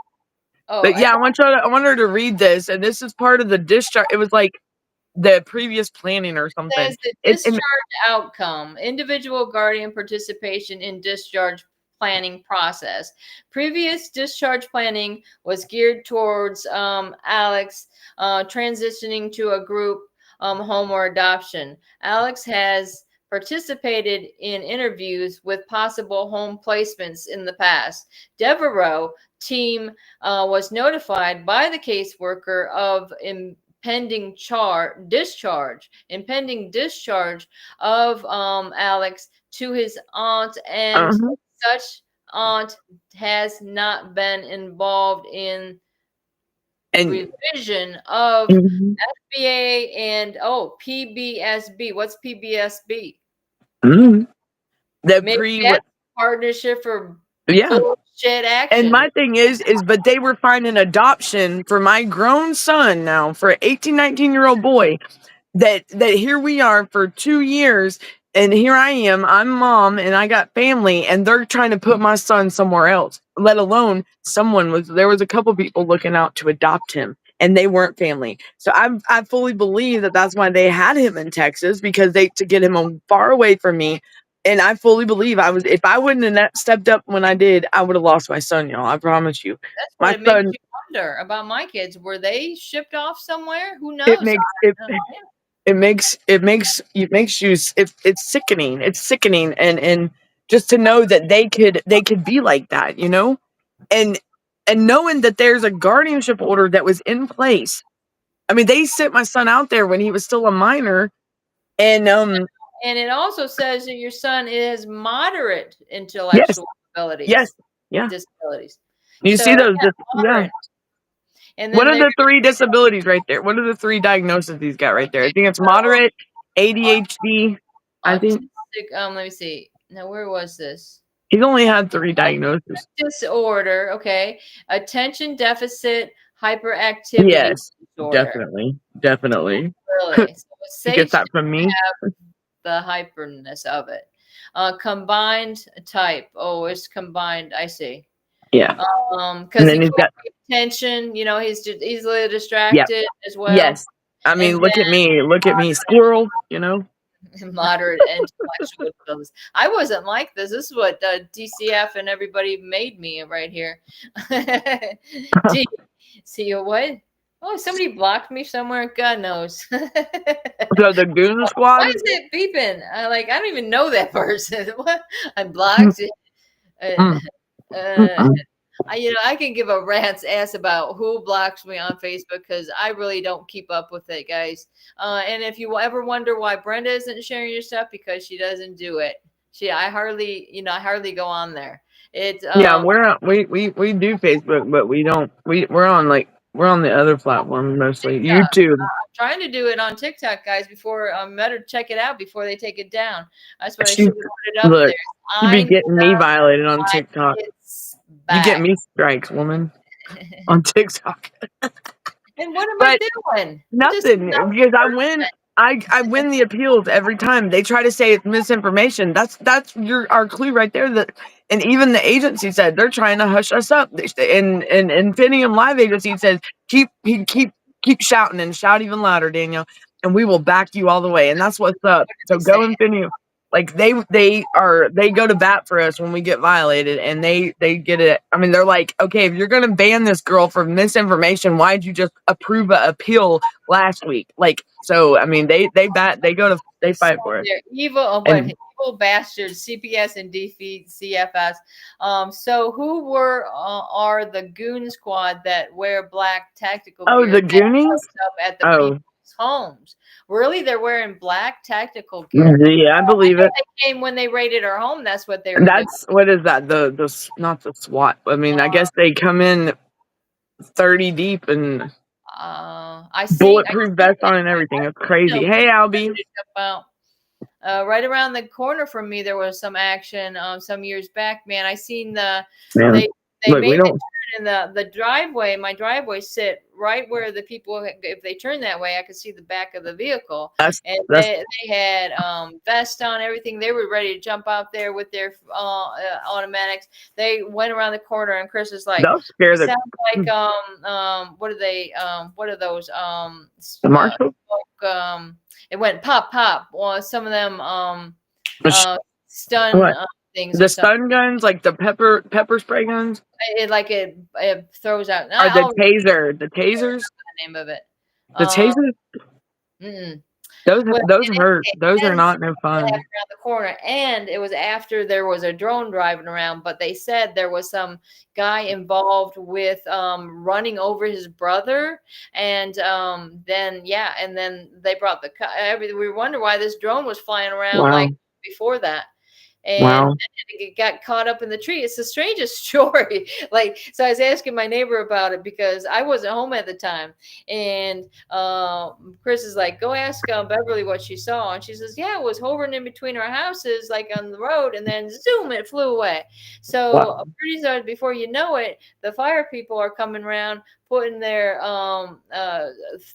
Oh, But yeah, I want her to read this, and this is part of the discharge. It was like the previous planning or something. Says the discharge outcome, individual guardian participation in discharge planning process. Previous discharge planning was geared towards Alex transitioning to a group home or adoption. Alex has participated in interviews with possible home placements in the past. Devereaux team was notified by the caseworker of impending discharge of Alex to his aunt, and such aunt has not been involved in revision of FBA and PBSB. What's PBSB? The partnership for bullshit action. And my thing is but they were finding adoption for my grown son now, for an 18, 19-year-old boy, that here we are for 2 years, and here I am, I'm mom, and I got family, and they're trying to put my son somewhere else, let alone there was a couple people looking out to adopt him, and they weren't family. So I fully believe that that's why they had him in Texas, because to get him far away from me. And I fully believe if I wouldn't have stepped up when I did, I would have lost my son, y'all. I promise you. That's what it makes you wonder about my kids. Were they shipped off somewhere? Who knows? It makes you, it's sickening. It's sickening, and just to know that they could be like that, and knowing that there's a guardianship order that was in place. I mean, they sent my son out there when he was still a minor, and it also says that your son is moderate intellectual abilities. Yes. Yeah. disabilities. You So see those? yeah, Yeah. moderate. And What then are they're the 3 disabilities right there? What are the 3 diagnoses he's got right there? I think it's moderate, ADHD. I think autistic. Let me see. Now, where was this? he's only had 3 diagnoses. Disorder. Okay, attention deficit hyperactivity Yes, disorder. definitely. Really? So it's He gets safe to that from me. have the hyperness of it. Combined type. Oh, it's combined. I see. Yeah. And Because he then he's can't got pay attention. You know, he's just easily yeah. distracted as well. Yes. I mean, And look at me. Look at me, squirrel. You know. then moderate intellectual disabilities. I wasn't like this. This is what DCF and everybody made me right here. Gee, see what? Oh, somebody blocked me somewhere. God knows. So the Goon Squad. Why is it beeping? I don't even know that person. What? I'm blocked. Mm, Uh, mm. I can give a rat's ass about who blocks me on Facebook because I really don't keep up with it, guys. And if you ever wonder why Brenda isn't sharing your stuff, because she doesn't do it. I hardly go on there. It's Yeah, we do Facebook, but we don't. We're on the other platform mostly. TikTok. YouTube. Trying to do it on TikTok, guys. Before better check it out before they take it down. That's what I She should have put it up look. there. You be I getting me violated on my TikTok. kids You get back. me strikes, woman, on TikTok. And what am I But doing? nothing, because I win the appeals every time. They try to say it's misinformation. That's our clue right there. That and even the agency said they're trying to hush us up. And Infinium Live agency says keep shouting and shout even louder, Daniel, and we will back you all the way. And that's what's up. So go Infinium. Like they go to bat for us when we get violated, and they get it. I mean, they're like, okay, if you're gonna ban this girl for misinformation, why'd you just approve an appeal last week? Like, so I mean, they fight for it. They're evil. Oh, what And evil bastards? CPS and defeat CFS. So who are the goon squad that wear black tactical gear the that Goonies. shows up at the Oh, people's homes? Really, they're wearing black tactical gear. yeah, I believe it. They came when they raided our home. That's what they were doing. That's what is that? Not the SWAT. I mean, I guess they come in 30 deep and I see. bulletproof vest on and everything. It's crazy. Hey, Albie. About right around the corner from me, there was some action some years back. Man, I seen Man, they look, we made the don't. turn in the driveway. My driveway sit right where the people, if they turn that way, I could see the back of the vehicle. That's And that's they had vest on, everything. They were ready to jump out there with their automatics. They went around the corner, and Chris is like, that'll scare the sounds like what are they what are those marshal. it went pop pop. Well, some of them stun What? things or The something. stun guns, like the pepper spray guns, It throws out. or the I'll taser, the tasers, the name of it. the tasers. Mm-mm. Those Well, hurt. Those are and not no fun. around the corner, and it was after there was a drone driving around, but they said there was some guy involved with running over his brother, and then they brought we wonder why this drone was flying around Wow. like before that. And Wow. it got caught up in the tree. It's the strangest story. So I was asking my neighbor about it because I wasn't home at the time. And Chris is like, go ask Beverly what she saw. And she says, yeah, it was hovering in between our houses, like on the road. And then zoom, it flew away. So Wow. pretty soon, before you know it, the fire people are coming around, putting their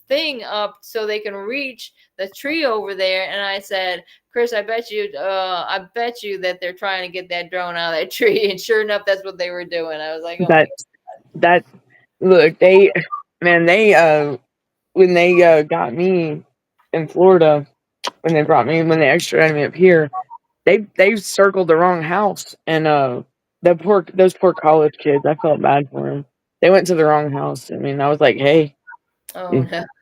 thing up so they can reach the tree over there. And I said, Chris, I bet you that they're trying to get that drone out of that tree. And sure enough, that's what they were doing. I was like, oh that look, when they got me in Florida, when they extradited me up here, they circled the wrong house, and those poor college kids, I felt bad for them. They went to the wrong house. I mean, I was like, hey, oh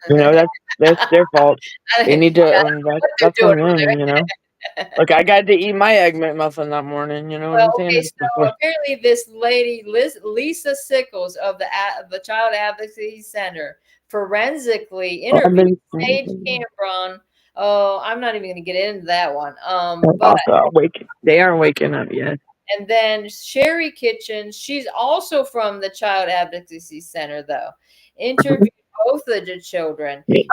no. that's their fault. They need to that's doing on them, Look, I got to eat my egg McMuffin that morning, you know what I'm saying? Okay, so apparently this lady, Lisa Sickles of the Child Advocacy Center, forensically interviewed Sage Cameron. Oh, I'm not even going to get into that one. But they aren't waking up yet. And then Sherry Kitchen, she's also from the Child Advocacy Center, though, interviewed both of the children. And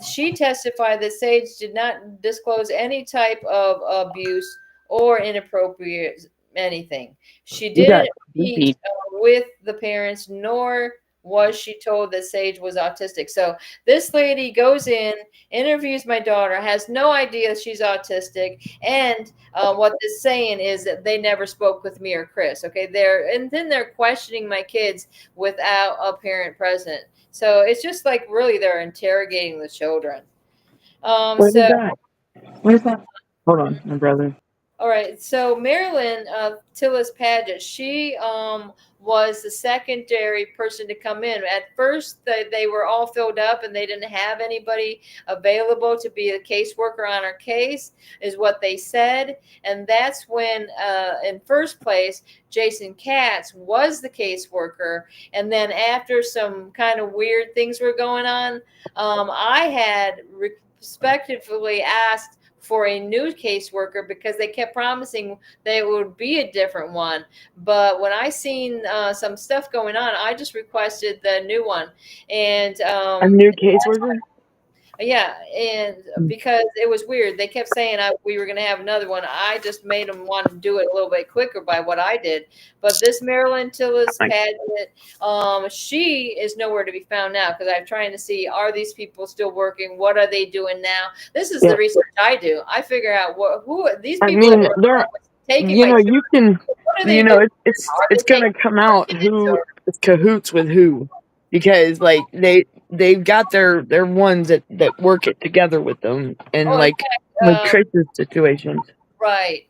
she testified that Sage did not disclose any type of abuse or inappropriate anything. She You got didn't meet with the parents, nor was she told that Sage was autistic. So this lady goes in, interviews my daughter, has no idea she's autistic, and what this saying is that they never spoke with me or Chris. Okay, they're questioning my kids without a parent present. So it's just like really they're interrogating the children. Where's that? Where's that? Hold on, my brother. All right, so Marilyn Tillis Paget, she was the secondary person to come in. At first, they were all filled up and they didn't have anybody available to be a caseworker on our case, is what they said. And that's when, in first place, Jason Katz was the caseworker. And then after some kind of weird things were going on, I had respectively asked for a new caseworker because they kept promising that it would be a different one. But when I seen some stuff going on, I just requested the new one. And a new caseworker? Yeah, and because it was weird, they kept saying we were going to have another one. I just made them want to do it a little bit quicker by what I did. But this Marilyn Tillis Paget, she is nowhere to be found now because I'm trying to see, are these people still working? What are they doing now? This is the research I do. I figure out who these people. I mean, they're taking you can, it's going to come out who is cahoots with who, because like they've got their ones that work it together with them, and with Chris's situation. Right.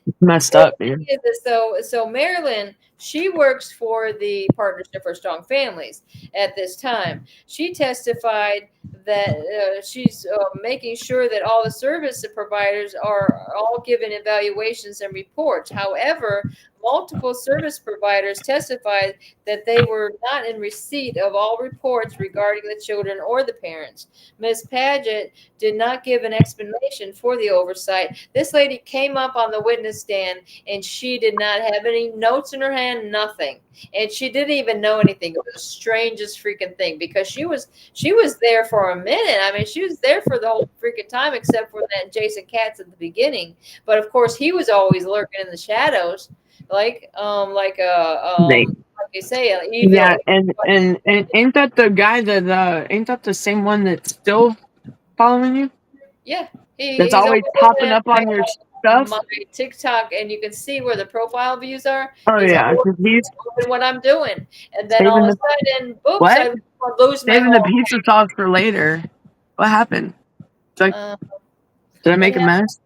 It's messed up, man. So Marilyn, she works for the Partnership for Strong Families at this time. She testified that she's making sure that all the service providers are all given evaluations and reports. However, multiple service providers testified that they were not in receipt of all reports regarding the children or the parents. Ms. Paget did not give an explanation for the oversight. This lady came up on the witness stand and she did not have any notes in her hand, nothing. And she didn't even know anything. It was the strangest freaking thing because she was there for a minute. I mean, she was there for the whole freaking time except for that Jason Katz at the beginning. But of course, he was always lurking in the shadows. Like you say, evil. Yeah, and ain't that the guy that ain't that the same one that's still following you? Yeah, that's always popping up on your stuff. My TikTok, and you can see where the profile views are. Oh yeah, he's what I'm doing, and then all of a sudden, oops, I lose saving the pizza sauce for later. What happened? Did I make a mess?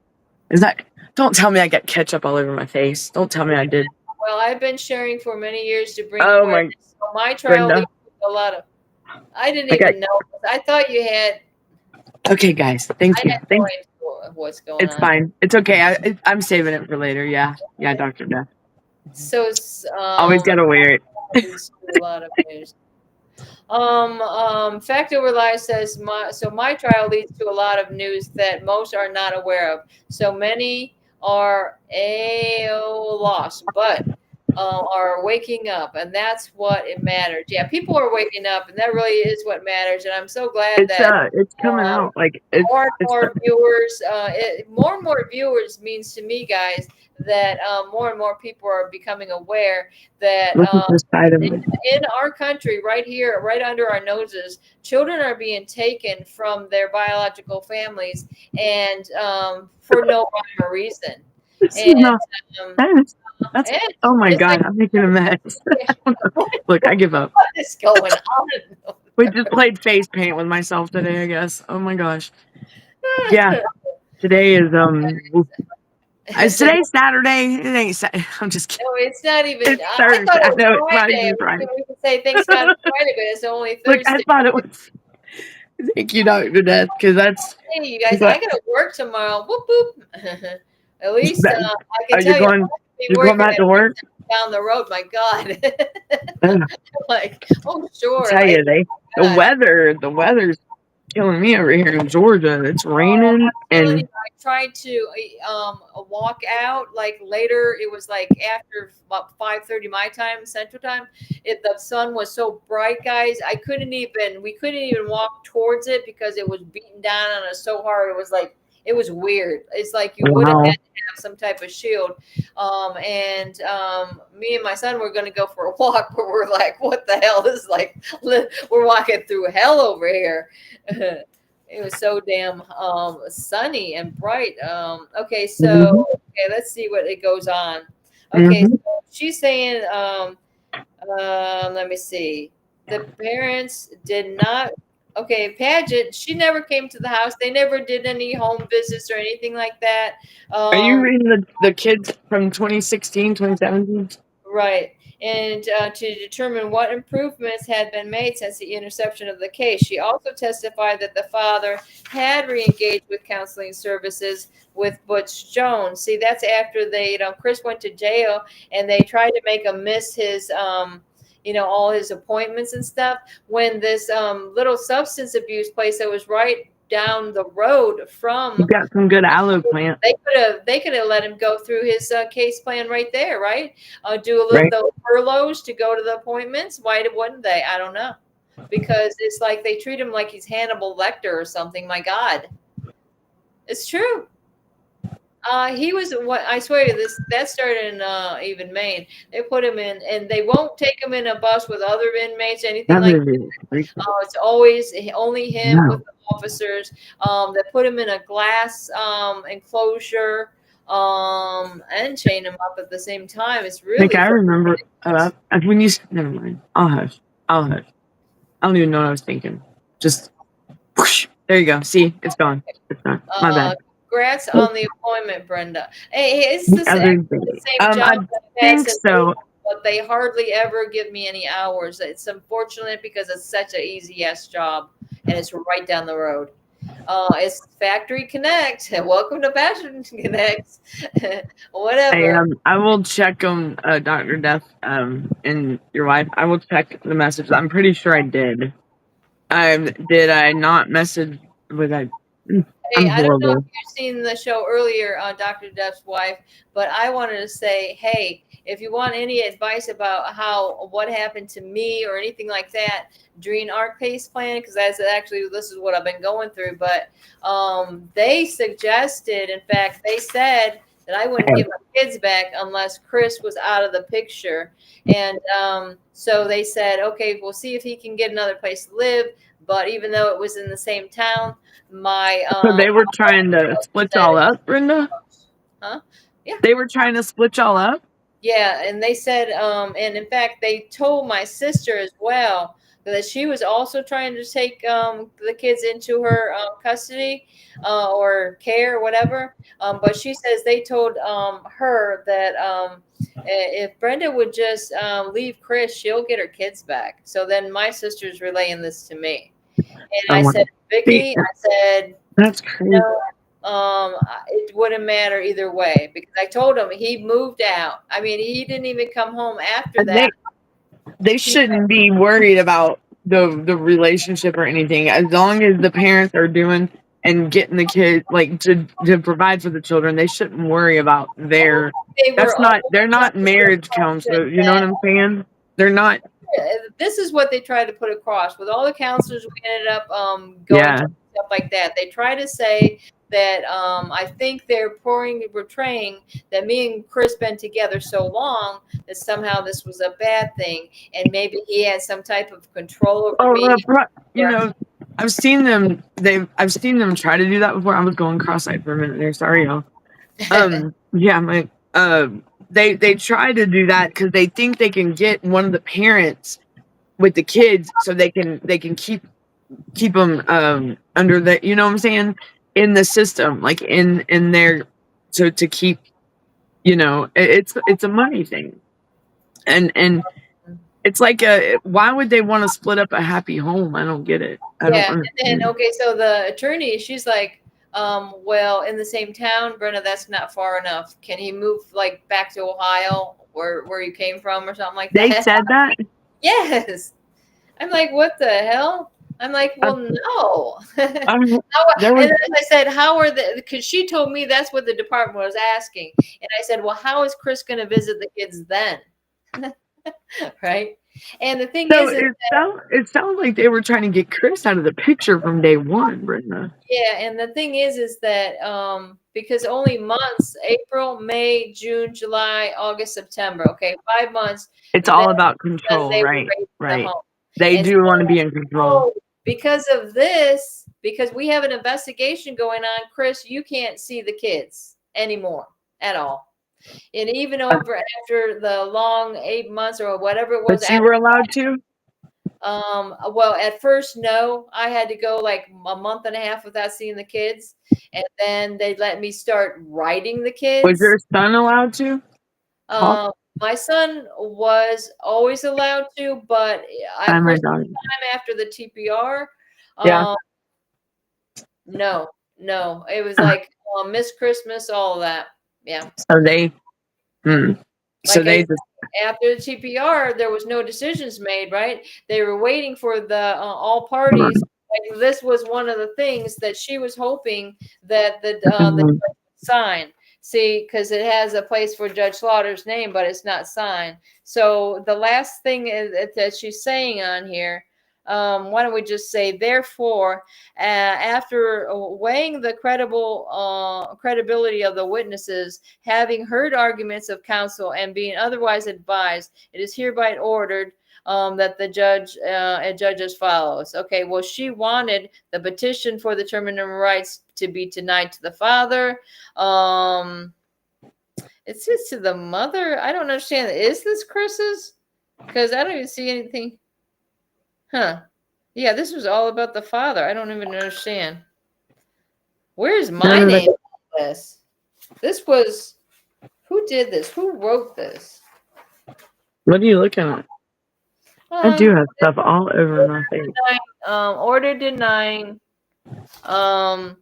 Is that? Don't tell me I got ketchup all over my face. Don't tell me I did. Well, I've been sharing for many years to bring awareness. So my trial leads to a lot of. I didn't even know. I thought you had. Okay, guys. Thank you. What's going on? It's fine. It's okay. I'm saving it for later. Yeah, Dr. Death. So always gotta wear it. A lot of news. Fact Over Lies says my trial leads to a lot of news that most are not aware of. So many are lost, but are waking up, and that's what it matters. Yeah, people are waking up, and that really is what matters. And I'm so glad that it's coming out. Like more and more viewers. More and more viewers means to me, guys, that more and more people are becoming aware that in our country, right here, right under our noses, children are being taken from their biological families, and for no rhyme or reason. Oh my God, I'm making a mess. Look, I give up. What is going on? We just played face paint with myself today, I guess. Oh my gosh. Yeah. Today is today's Saturday. It ain't Saturday. I'm just kidding. No, it's not even. It's Thursday. I thought it was Friday. It's not even Friday. We can say thanks God it's Friday, but it's only Thursday. Look, I thought it was. Thank you, Dr. Death, because that's. Hey, you guys, I gotta work tomorrow. Whoop whoop. At least I can tell you. You're going back to work? Down the road, my God. Like, oh sure. I tell you, the weather's killing me over here in Georgia. It's raining Telling you, and I tried to walk out like later. It was like after about 5:30 my time, Central Time. The sun was so bright, guys. We couldn't even walk towards it because it was beating down on us so hard. It was weird. It's like you would have wow. had to have some type of shield. Me and my son were going to go for a walk, but we're like, what the hell? This is like, we're walking through hell over here. It was so damn sunny and bright. Okay, Mhm. so let's see what it goes on. Okay, Mhm. so she's saying, let me see. The parents did not. Okay, Paget. She never came to the house. They never did any home visits or anything like that. Are you Um, reading the kids from 2016, 2017? Right. And to determine what improvements had been made since the interception of the case. She also testified that the father had re-engaged with counseling services with Butch Jones. See, that's after Chris went to jail and they tried to make him miss his, all his appointments and stuff. When this little substance abuse place that was right down the road You from, got some good aloe plant, they could have let him go through his case plan right there, right? Do a little right? those furloughs to go to the appointments. Why wouldn't they? I don't know, because it's like they treat him like he's Hannibal Lecter or something. My God, it's true. He was what I swear to this. That started in even Maine. They put him in, and they won't take him in a bus with other inmates, anything That like. is freaking. It's always only him with No. the officers. They put him in a glass enclosure and chain him up at the same time. It's Like really I remember ridiculous. when you never mind. I'll hush. I'll hush. I don't even know what I was thinking. Just whoosh. There you go. See, it's gone. It's gone. My bad. Congrats on the appointment, Brenda. Hey, it's The the other same, thing. the same I job that I've had think since so. but they hardly ever give me any hours. It's unfortunate because it's such an easy yes job and it's right down the road. It's Factory Connect. Welcome to Fashion Connect. Whatever. I will check on Dr. Death and your wife. I will check the message. I'm pretty sure I did. Did I not message? Was I? Hey, I'm I don't know if horrible. you've seen the show earlier on Dr. Death's wife, but I wanted to say, hey, if you want any advice about what happened to me or anything like that during our case plan, because this is what I've been going through. But they suggested, in fact, they said that I wouldn't get my kids back unless Chris was out of the picture. And so they said, okay, we'll see if he can get another place to live. But even though it was in the same town, my So they were trying to split said, y'all up, Brenda? huh? Yeah. They were trying to split y'all up? Yeah, and they said, and in fact, they told my sister as well that she was also trying to take the kids into her custody or care or whatever. But she says they told her that if Brenda would just leave Chris, she'll get her kids back. So then my sister's relaying this to me. And Oh I my. said, See, Vicky, I said, that's crazy. no, it wouldn't matter either way because I told him he moved out. I mean, he didn't even come home after And that. they shouldn't be worried about the relationship or anything as long as the parents are doing and getting the kids like to provide for the children. They shouldn't worry about their. They were They're not marriage counselors. You know what I'm saying? They're not. this is what they tried to put across with all the counselors we ended up going Yeah. to stuff like that. They try to say that I think they're portraying that me and Chris been together so long that somehow this was a bad thing and maybe he had some type of control over me. You know, I've seen them. I've seen them try to do that before. I was going cross-eyed for a minute there. Sorry, y'all. Yeah, my they try to do that because they think they can get one of the parents with the kids so they can keep them under the, you know what I'm saying, in the system, like in their, to keep, it's a money thing. And it's like, why would they want to split up a happy home? I don't get it. I don't Yeah, and then understand. okay, so the attorney, she's like, well, in the same town, Brenna, that's not far enough. Can he move like back to Ohio, where you came from, or something like They that? said that. Yes. I'm like, what the hell? I'm like, well, no. There And was then I said, how are the, because she told me that's what the department was asking. And I said, well, how is Chris going to visit the kids then? Right. And the thing so is it sounds like they were trying to get Chris out of the picture from day one, Brenda. yeah, and the thing is that because only months, April, May, June, July, August, September, okay, 5 months. It's all about control, they were right? raising the Right. home. They And do want to be in control. because of this, because we have an investigation going on, Chris, you can't see the kids anymore at all. And even over after the long 8 months or whatever it was, But you were allowed to? well, at first, no, I had to go like a month and a half without seeing the kids. And then they let me start writing the kids. Was your son allowed to? My son was always allowed to, but Oh my Christmas God. time after the TPR, Yeah. no, it was like Miss Christmas, all of that. Yeah. So they, so Like they just, after the TPR, there was no decisions made, right? They were waiting for the all parties. Like, this was one of the things that she was hoping that the judge would sign. See, because it has a place for Judge Slaughter's name, but it's not signed. So the last thing that she's saying on here, why don't we just say, therefore, after weighing the credibility of the witnesses, having heard arguments of counsel, and being otherwise advised, it is hereby ordered that the judge as follows. Okay, well, she wanted the petition for the terminal rights to be denied to the father. It says to the mother. I don't understand. Is this Chris's? Because I don't even see anything. Huh. Yeah, this was all about the father. I don't even understand. Where's my name on this? This was, who did this? Who wrote this? what are you looking at? I do have stuff all over my face. Order denying the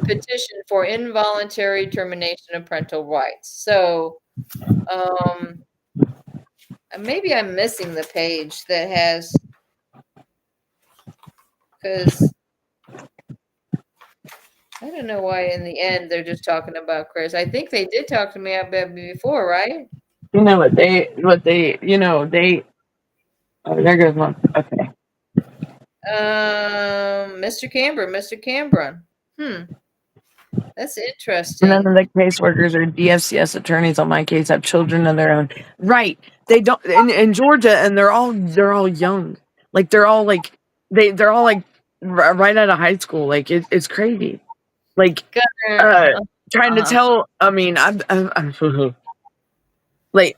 petition for involuntary termination of parental rights. So maybe I'm missing the page that has, because I don't know why in the end they're just talking about Chris. I think they did talk to me about me before, right? You know what they, oh, there goes one. Okay. Mr. Cameron. That's interesting. None of the caseworkers or DFCS attorneys on my case have children of their own. Right. They don't in Georgia, and they're all young. Like they're all like right out of high school. Like it's crazy. Like trying to tell. I mean, I'm like,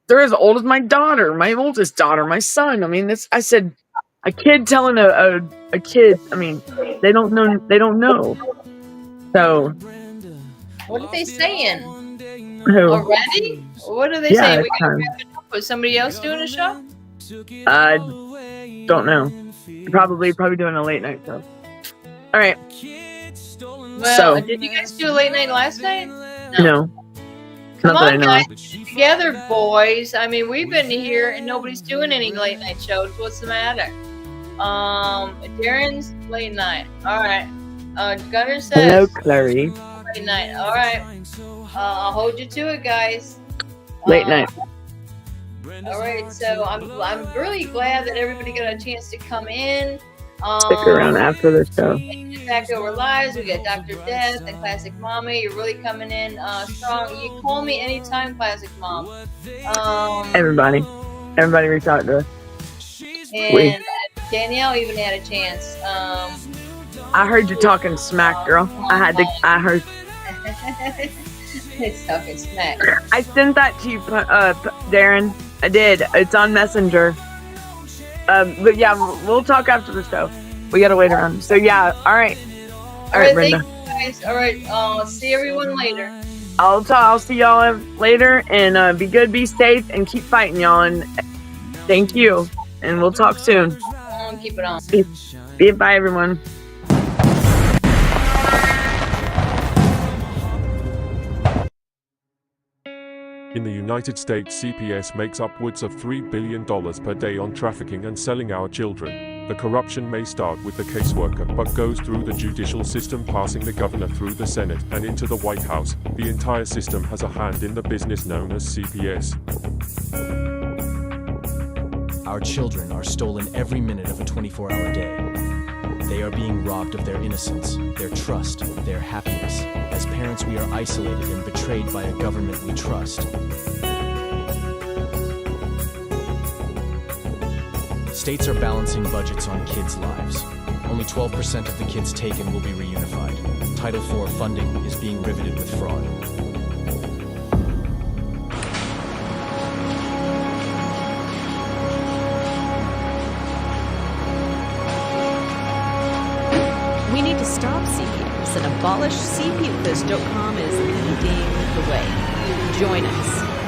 they're as old as my daughter, my oldest daughter, my son. I mean, I said, a kid telling a kid. I mean, they don't know. So, what are they saying? who? Already? What are they saying? We got to wrap it up. Was somebody else doing a show? I don't know. Probably doing a late night show. All right. Well, did you guys do a late night last night? No. Come on, guys, get together, boys. I mean, we've been here and nobody's doing any late night shows. What's the matter? Darren's late night. All right. Gunner says, hello, Clary. Late night. All right. I'll hold you to it, guys. Late night. All right. So I'm really glad that everybody got a chance to come in. Stick around after the show. Back Over Lives. We got Dr. Death and Classic Mommy. You're really coming in strong. You call me anytime, Classic Mom. Everybody reach out to us. And Danielle even had a chance. I heard you talking smack, girl. I heard. It's talking smack. I sent that to you, Darren. I did. It's on Messenger. But yeah, we'll talk after the show. We gotta wait around. So yeah, all right, Brenda. Thank you guys. All right, see everyone later. I'll see y'all later, and be good, be safe, and keep fighting, y'all. And thank you, and we'll talk soon. Keep it on. Bye, everyone. In the United States, CPS makes upwards of $3 billion per day on trafficking and selling our children. The corruption may start with the caseworker, but goes through the judicial system, passing the governor through the Senate and into the White House. The entire system has a hand in the business known as CPS. Our children are stolen every minute of a 24-hour day. They are being robbed of their innocence, their trust, their happiness. As parents, we are isolated and betrayed by a government we trust. States are balancing budgets on kids' lives. Only 12% of the kids taken will be reunified. Title IV funding is being riveted with fraud. We need to stop CPS and abolish CPS.com is leading the way. Join us.